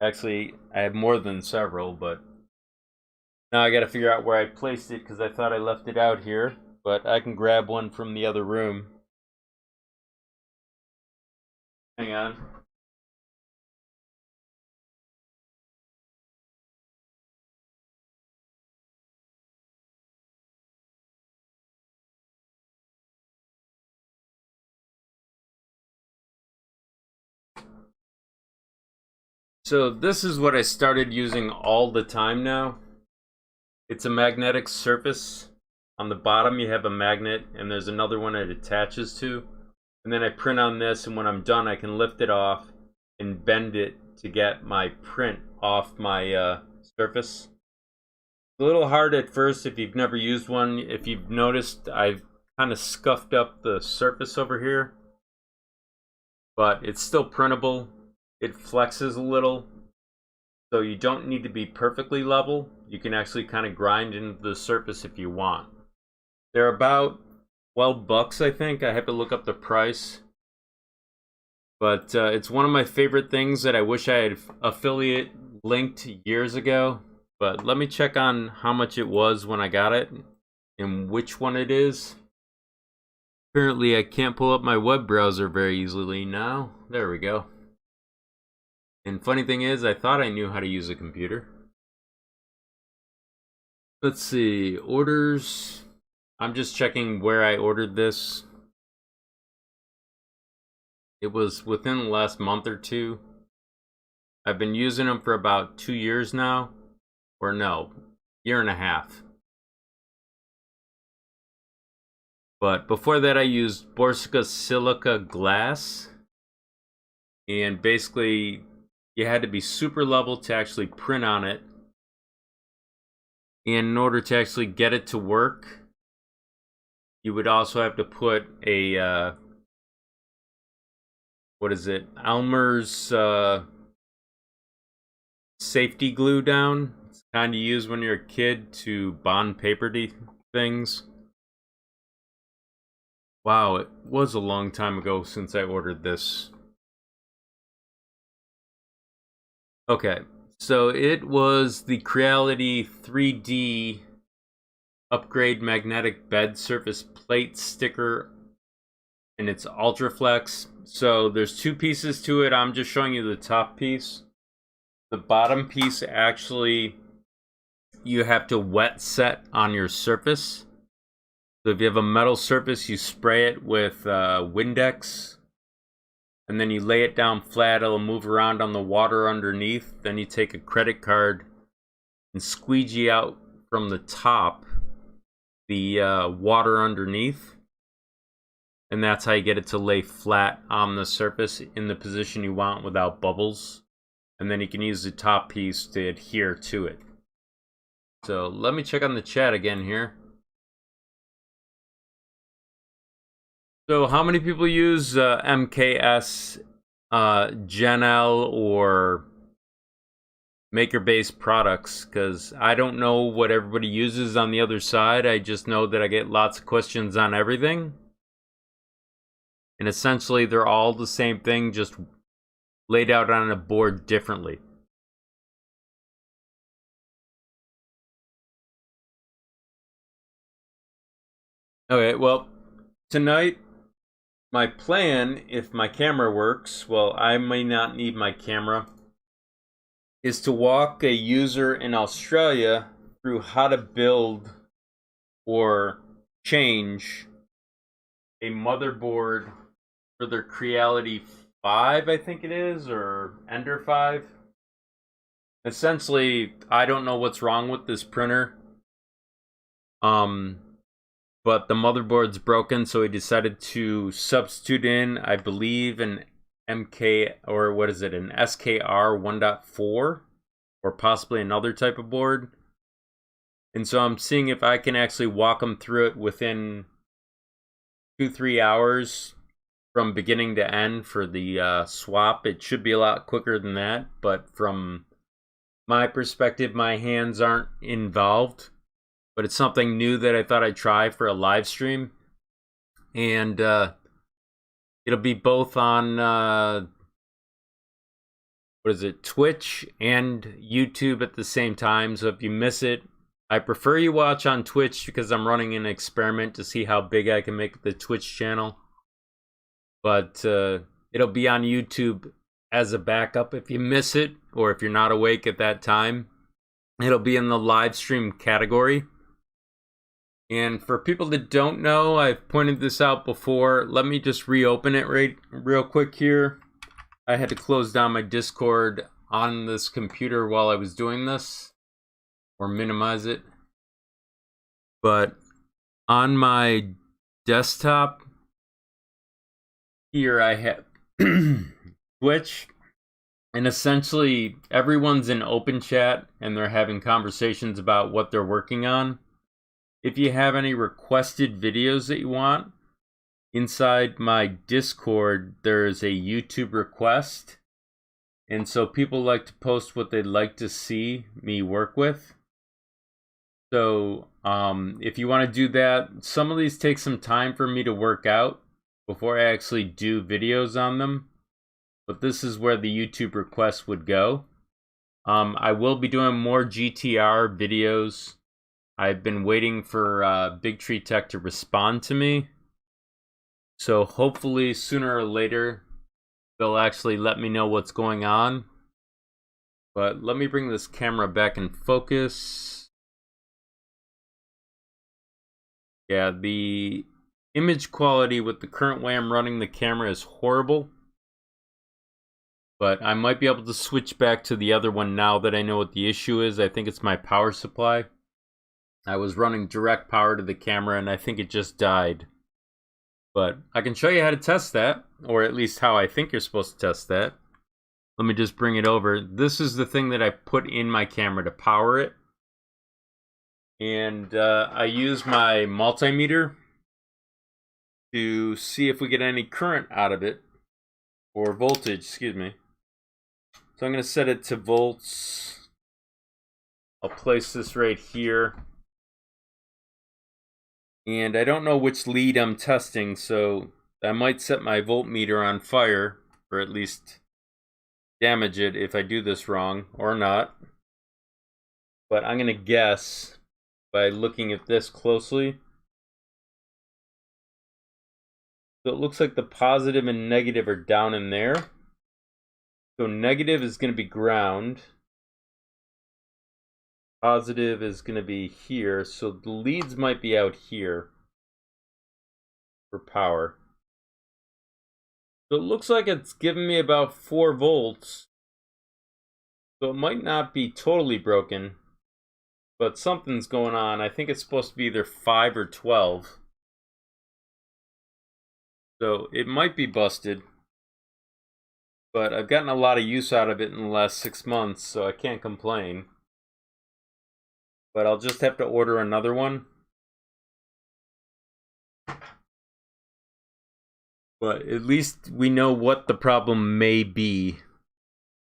Actually, I have more than several, but now I gotta figure out where I placed it because I thought I left it out here, but I can grab one from the other room. Hang on. So this is what I started using all the time now. It's a magnetic surface. On the bottom you have a magnet, and there's another one it attaches to. And then I print on this, and when I'm done I can lift it off and bend it to get my print off my surface. It's a little hard at first if you've never used one. If you've noticed, I've kind of scuffed up the surface over here, but it's still printable. It flexes a little, so you don't need to be perfectly level. You can actually kind of grind into the surface if you want. They're about $12, I think. I have to look up the price. But it's one of my favorite things that I wish I had affiliate linked years ago. But let me check on how much it was when I got it and which one it is. Apparently I can't pull up my web browser very easily now. There we go. And funny thing is, I thought I knew how to use a computer. Let's see, orders. I'm just checking where I ordered this. It was within the last month or two. I've been using them for about 2 years now. Or no, year and a half. But before that I used Borsca Silica glass. And basically you had to be super level to actually print on it. And in order to actually get it to work, you would also have to put a, what is it? Elmer's safety glue down. It's kind of use when you're a kid to bond paper things. Wow, it was a long time ago since I ordered this. Okay, so it was the Creality 3D upgrade magnetic bed surface plate sticker, and it's Ultraflex. So there's two pieces to it. I'm just showing you the top piece. The bottom piece, actually, you have to wet set on your surface. So if you have a metal surface, you spray it with Windex, and then you lay it down flat. It'll move around on the water underneath. Then you take a credit card and squeegee out from the top the water underneath, and that's how you get it to lay flat on the surface in the position you want without bubbles. And then you can use the top piece to adhere to it. So let me check on the chat again here. So how many people use MKS, GenL, or MakerBase products? Because I don't know what everybody uses on the other side. I just know that I get lots of questions on everything. And essentially they're all the same thing, just laid out on a board differently. Okay, well, tonight, my plan, if my camera works, well, I may not need my camera, is to walk a user in Australia through how to build or change a motherboard for their Creality 5, I think it is, or Ender 5. Essentially, I don't know what's wrong with this printer. But the motherboard's broken, so he decided to substitute in, I believe, an MK, or what is it, an SKR 1.4, or possibly another type of board. And so I'm seeing if I can actually walk him through it within 2-3 hours from beginning to end for the swap. It should be a lot quicker than that, but from my perspective, my hands aren't involved. But it's something new that I thought I'd try for a live stream. And it'll be both on, Twitch and YouTube at the same time. So if you miss it, I prefer you watch on Twitch because I'm running an experiment to see how big I can make the Twitch channel. But it'll be on YouTube as a backup if you miss it, or if you're not awake at that time. It'll be in the live stream category. And for people that don't know, I've pointed this out before. Let me just reopen it real quick here. I had to close down my Discord on this computer while I was doing this, or minimize it. But on my desktop here, I have Twitch, and essentially everyone's in open chat and they're having conversations about what they're working on. If you have any requested videos that you want, inside my Discord, there is a YouTube request. And so people like to post what they'd like to see me work with. So if you want to do that, some of these take some time for me to work out before I actually do videos on them. But this is where the YouTube request would go. I will be doing more GTR videos. I've been waiting for Big Tree Tech to respond to me. So hopefully sooner or later, they'll actually let me know what's going on. But let me bring this camera back in focus. Yeah, the image quality with the current way I'm running the camera is horrible. But I might be able to switch back to the other one now that I know what the issue is. I think it's my power supply. I was running direct power to the camera and I think it just died. But I can show you how to test that, or at least how I think you're supposed to test that. Let me just bring it over. This is the thing that I put in my camera to power it. And I use my multimeter to see if we get any current out of it, or voltage, excuse me. So I'm going to set it to volts. I'll place this right here. And I don't know which lead I'm testing, so I might set my voltmeter on fire, or at least damage it if I do this wrong, or not. But I'm going to guess by looking at this closely. So it looks like the positive and negative are down in there. So negative is going to be ground. Positive is going to be here. So the leads might be out here for power. So it looks like it's giving me about 4 volts. So it might not be totally broken, but something's going on. I think it's supposed to be either 5 or 12. So it might be busted. But I've gotten a lot of use out of it in the last 6 months, so I can't complain. But I'll just have to order another one. But at least we know what the problem may be.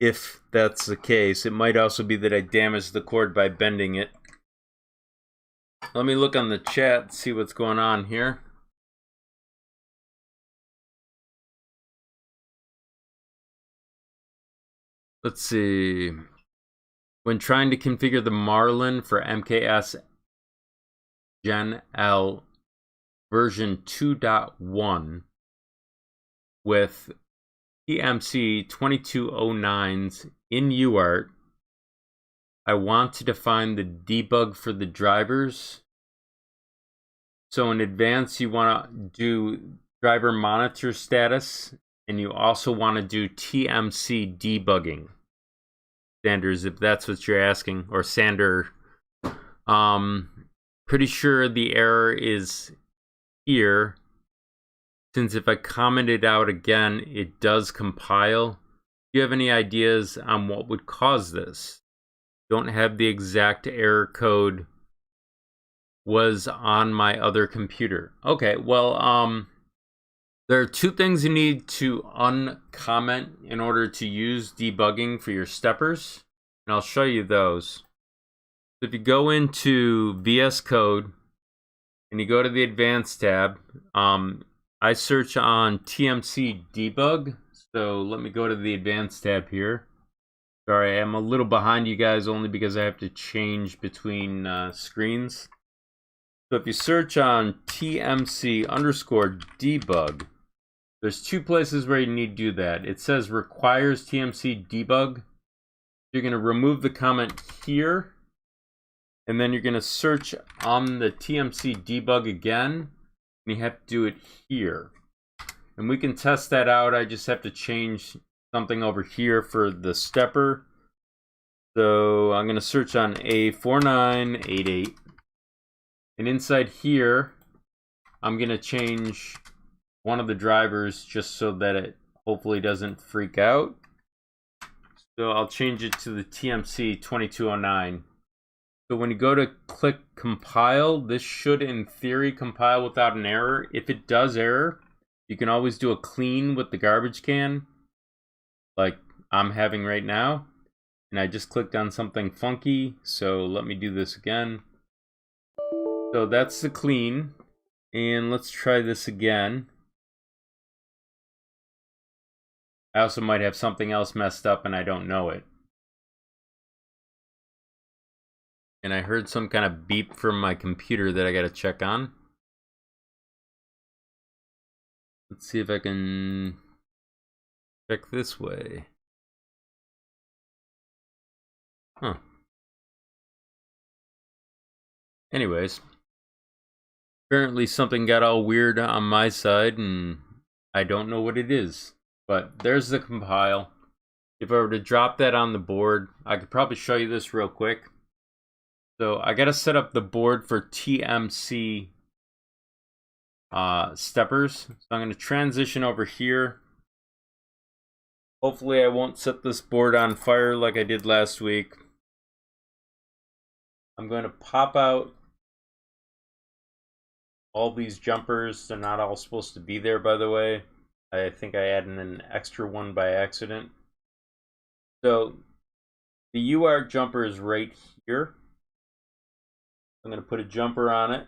If that's the case, it might also be that I damaged the cord by bending it. Let me look on the chat and see what's going on here. Let's see. When trying to configure the Marlin for MKS Gen L version 2.1 with TMC 2209s in UART, I want to define the debug for the drivers. So in advance, you want to do driver monitor status, and you also want to do TMC debugging. Sanders, if that's what you're asking, or Sander. Pretty sure the error is here, since if I comment it out again, it does compile. Do you have any ideas on what would cause this? Don't have the exact error code. Was on my other computer. Okay, well, there are 2 things you need to uncomment in order to use debugging for your steppers, and I'll show you those. So if you go into VS Code and you go to the Advanced tab, I search on TMC debug. So let me go to the Advanced tab here. Sorry, I'm a little behind you guys only because I have to change between screens. So if you search on TMC underscore debug, there's 2 places where you need to do that. It says requires TMC debug. You're going to remove the comment here, and then you're going to search on the TMC debug again, and you have to do it here. And we can test that out. I just have to change something over here for the stepper. So I'm going to search on A4988. And inside here, I'm going to change one of the drivers just so that it hopefully doesn't freak out. So I'll change it to the TMC 2209. So when you go to click compile, this should in theory compile without an error. If it does error, you can always do a clean with the garbage can, like I'm having right now. And I just clicked on something funky, so let me do this again. So that's the clean, and let's try this again. I also might have something else messed up and I don't know it. And I heard some kind of beep from my computer that I gotta check on. Let's see if I can check this way. Huh. Anyways. Apparently something got all weird on my side and I don't know what it is. But there's the compile. If I were to drop that on the board, I could probably show you this real quick. So I gotta set up the board for TMC steppers. So I'm gonna transition over here. Hopefully I won't set this board on fire like I did last week. I'm going to pop out all these jumpers. They're not all supposed to be there, by the way. I think I added an extra one by accident. So the UART jumper is right here. I'm going to put a jumper on it.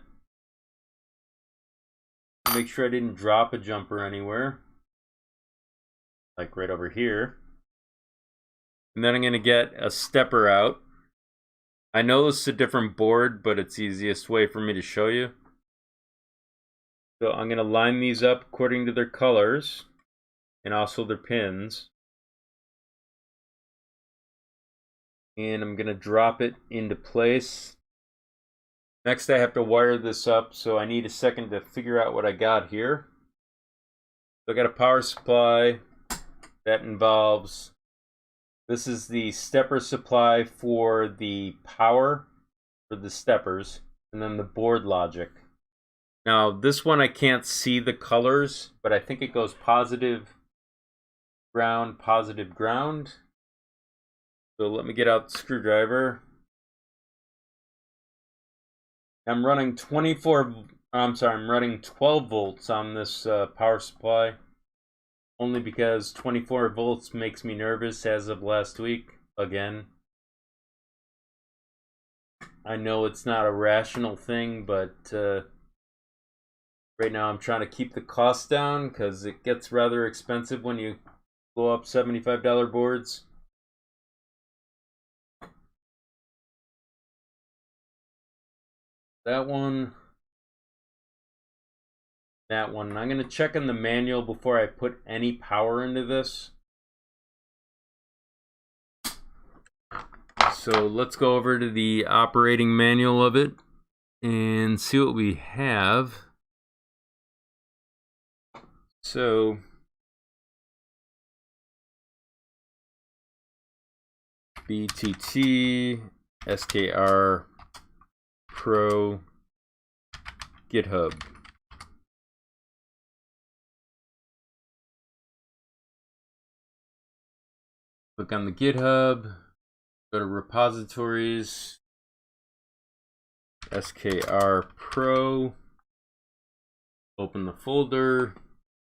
Make sure I didn't drop a jumper anywhere. Like right over here. And then I'm going to get a stepper out. I know this is a different board, but it's the easiest way for me to show you. So I'm going to line these up according to their colors and also their pins. And I'm going to drop it into place. Next, I have to wire this up, so I need a second to figure out what I got here. So I got a power supply that involves, this is the stepper supply for the power for the steppers, and then the board logic. Now, this one I can't see the colors, but I think it goes positive, ground, positive, ground. So let me get out the screwdriver. I'm running 12 volts on this power supply, only because 24 volts makes me nervous as of last week again. I know it's not a rational thing, but right now I'm trying to keep the cost down because it gets rather expensive when you blow up $75 boards. That one. I'm going to check in the manual before I put any power into this. So let's go over to the operating manual of it and see what we have. So BTT, SKR, Pro, GitHub. Click on the GitHub, go to repositories, SKR Pro, open the folder.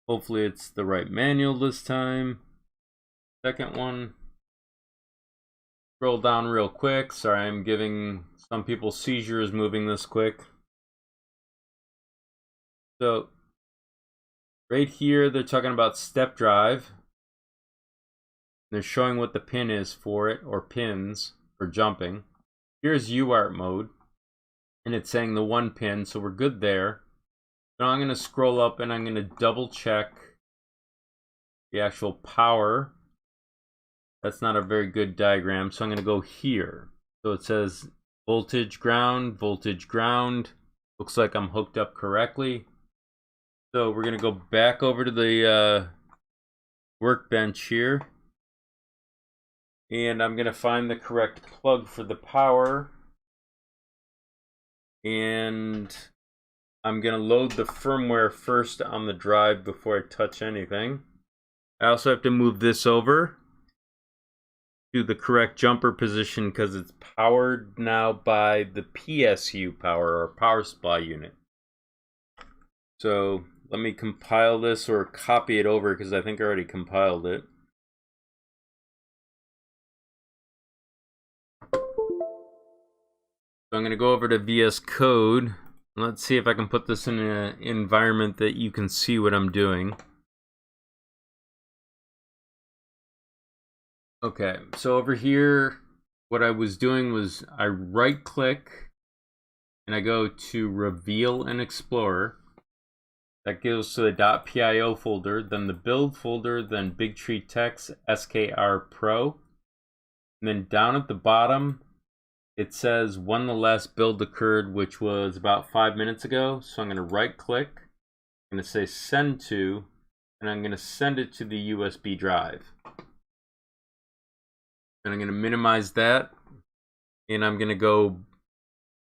Hopefully it's the right manual this time. Second one. Scroll down real quick. Sorry, I'm giving some people seizures moving this quick. So right here, they're talking about step drive. They're showing what the pin is for it, or pins for jumping. Here's UART mode, and it's saying the 1 pin, so we're good there. Now I'm going to scroll up and I'm going to double check the actual power. That's not a very good diagram, so I'm going to go here. So it says voltage ground, voltage ground. Looks like I'm hooked up correctly. So we're going to go back over to the workbench here. And I'm going to find the correct plug for the power. And I'm going to load the firmware first on the drive before I touch anything. I also have to move this over to the correct jumper position because it's powered now by the PSU power, or power supply unit. So let me compile this, or copy it over, because I think I already compiled it. So I'm going to go over to VS Code. Let's see if I can put this in an environment that you can see what I'm doing. Okay, so over here, what I was doing was I right click and I go to Reveal in Explorer. That goes to the .pio folder, then the build folder, then Bigtree Text, SKR Pro. And then down at the bottom, it says when the last build occurred, which was about 5 minutes ago. So I'm going to right click, I'm going to say send to, and I'm going to send it to the USB drive. And I'm going to minimize that, and I'm going to go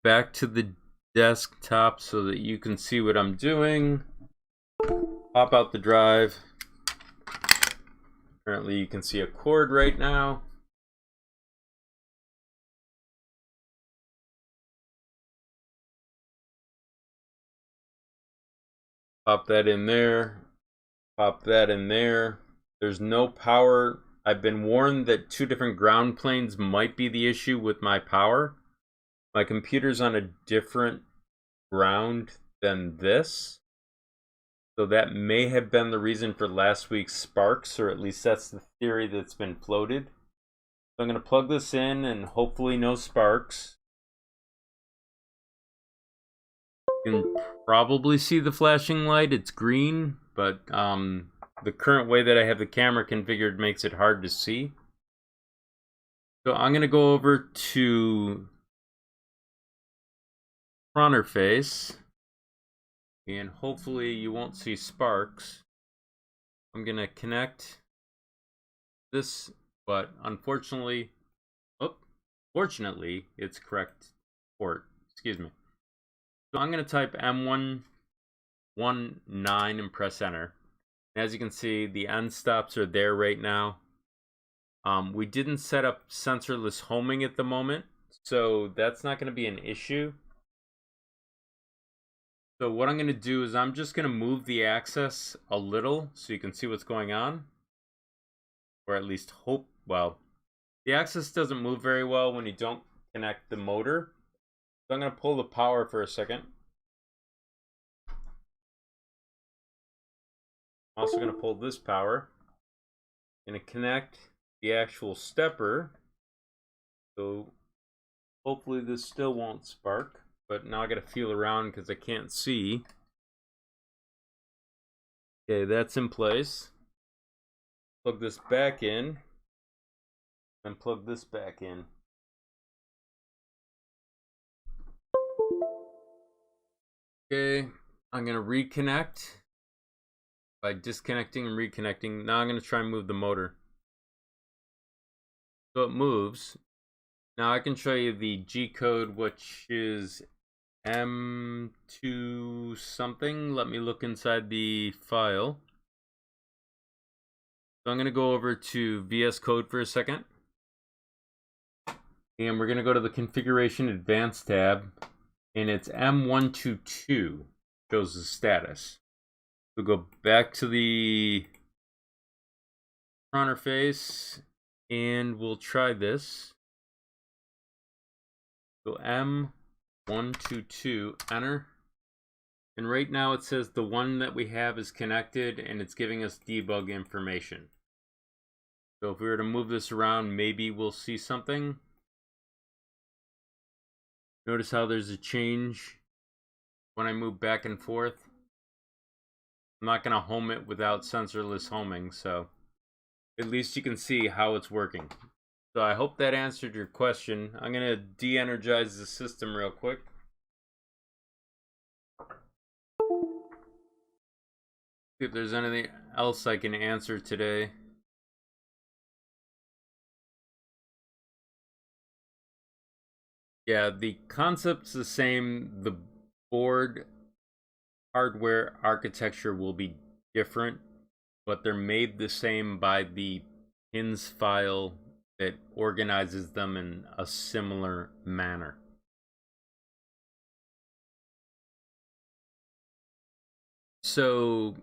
back to the desktop so that you can see what I'm doing. Pop out the drive. Currently you can see a cord right now. Pop that in there. Pop that in there. There's no power. I've been warned that 2 different ground planes might be the issue with my power. My computer's on a different ground than this. So that may have been the reason for last week's sparks, or at least that's the theory that's been floated. So I'm going to plug this in and hopefully no sparks. You can probably see the flashing light. It's green, but the current way that I have the camera configured makes it hard to see. So I'm going to go over to Pronterface, and hopefully you won't see sparks. I'm going to connect this, but unfortunately, fortunately, it's correct port. Excuse me. So I'm going to type M119 and press enter. And as you can see, the end stops are there right now. We didn't set up sensorless homing at the moment, so that's not going to be an issue. So what I'm going to do is I'm just going to move the axis a little so you can see what's going on. Or at least hope, well, the axis doesn't move very well when you don't connect the motor. So I'm going to pull the power for a second. I'm also going to pull this power. I'm going to connect the actual stepper. So hopefully this still won't spark. But now I got to feel around because I can't see. Okay, that's in place. Plug this back in. And plug this back in. Okay, I'm going to reconnect by disconnecting and reconnecting. Now I'm going to try and move the motor. So it moves. Now I can show you the G code, which is M2 something. Let me look inside the file. So I'm going to go over to VS Code for a second. And we're going to go to the Configuration Advanced tab. And it's M122. Shows the status. We'll go back to the Pronterface. And we'll try this. So M122, enter. And right now it says the one that we have is connected and it's giving us debug information. So if we were to move this around, maybe we'll see something. Notice how there's a change when I move back and forth. I'm not going to home it without sensorless homing, so at least you can see how it's working. So I hope that answered your question. I'm going to de-energize the system real quick. See if there's anything else I can answer today. Yeah, the concept's the same. The board hardware architecture will be different, but they're made the same by the pins file that organizes them in a similar manner. So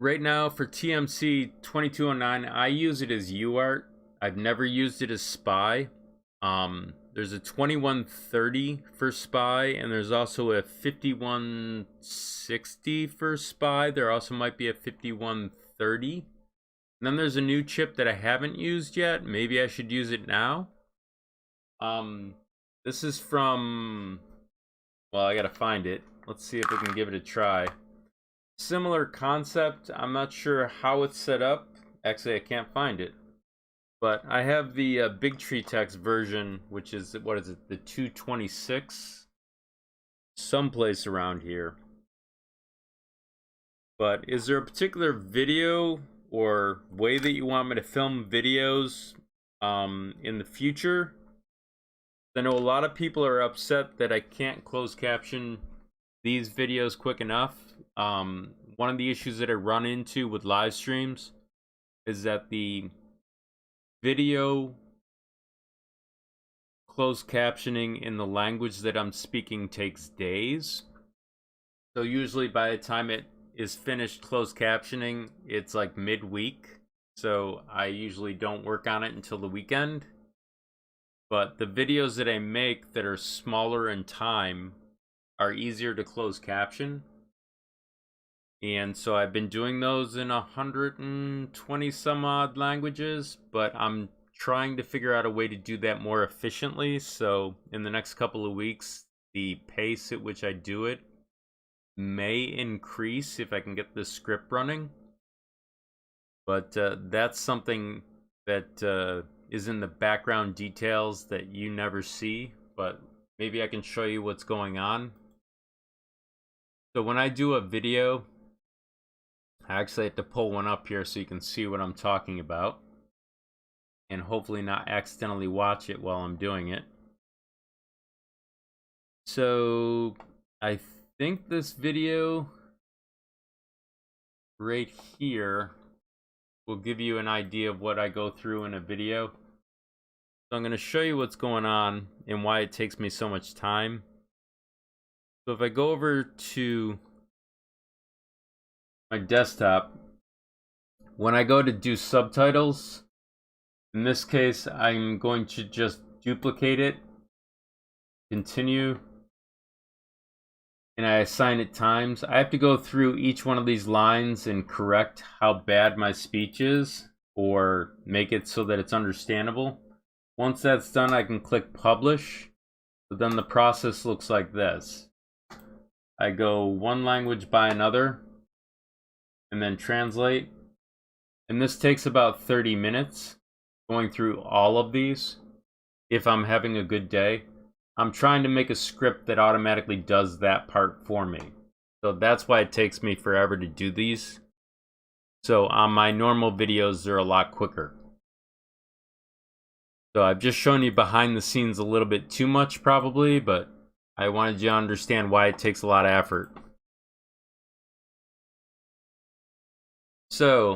right now for TMC 2209, I use it as UART. I've never used it as SPI. There's a 2130 for SPI, and there's also a 5160 for SPI. There also might be a 5130. And then there's a new chip that I haven't used yet. Maybe I should use it now. This is from, well, I gotta find it. Let's see if we can give it a try. Similar concept. I'm not sure how it's set up. Actually, I can't find it. But I have the BigTreeTex version, which is, what is it, the 226? Someplace around here. But is there a particular video or way that you want me to film videos in the future? I know a lot of people are upset that I can't close caption these videos quick enough. One of the issues that I run into with live streams is that the video closed captioning in the language that I'm speaking takes days. So usually by the time it is finished closed captioning, it's like midweek. So I usually don't work on it until the weekend. but the videos that I make that are smaller in time are easier to close caption. And so I've been doing those in 120 some odd languages, but I'm trying to figure out a way to do that more efficiently. So in the next couple of weeks, the pace at which I do it may increase if I can get the script running. But that's something that is in the background details that you never see, but maybe I can show you what's going on. So when I do a video, I actually have to pull one up here so you can see what I'm talking about, and hopefully not accidentally watch it while I'm doing it. So I think this video right here will give you an idea of what I go through in a video. So I'm going to show you what's going on and why it takes me so much time. So if I go over to my desktop, when I go to do subtitles, in this case I'm going to just duplicate it, continue, and I assign it times. I have to go through each one of these lines and correct how bad my speech is, or make it so that it's understandable. Once that's done, I can click publish. So then the process looks like this. I go one language by another and then translate. And this takes about 30 minutes going through all of these if I'm having a good day. I'm trying to make a script that automatically does that part for me. So that's why it takes me forever to do these. So on my normal videos, they're a lot quicker. So I've just shown you behind the scenes a little bit too much probably, but I wanted you to understand why it takes a lot of effort. So,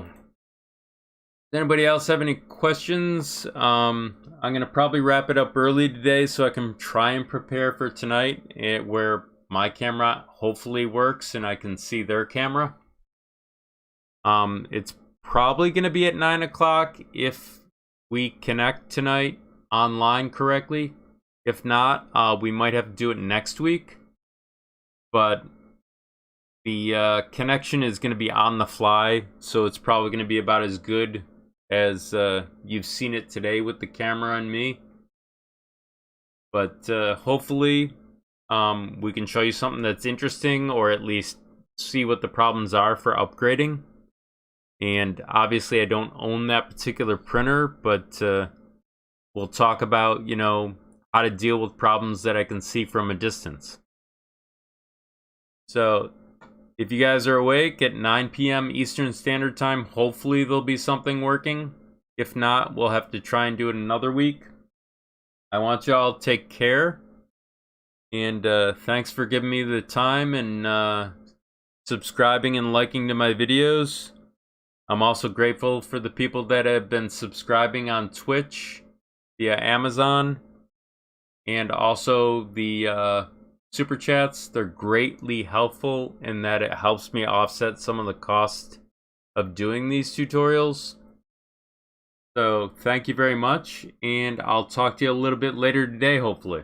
does anybody else have any questions? I'm going to probably wrap it up early today so I can try and prepare for tonight, where my camera hopefully works and I can see their camera. It's probably going to be at 9 o'clock if we connect tonight online correctly. If not, we might have to do it next week. But the connection is going to be on the fly, so it's probably going to be about as good as you've seen it today with the camera and me. But hopefully we can show you something that's interesting, or at least see what the problems are for upgrading. And obviously I don't own that particular printer, but we'll talk about, you know, how to deal with problems that I can see from a distance. So if you guys are awake at 9 p.m. Eastern Standard Time, hopefully there'll be something working. If not, we'll have to try and do it another week. I want y'all to take care. And thanks for giving me the time and subscribing and liking to my videos. I'm also grateful for the people that have been subscribing on Twitch via Amazon, and also the super chats. They're greatly helpful in that it helps me offset some of the cost of doing these tutorials. So thank you very much, and I'll talk to you a little bit later today, hopefully.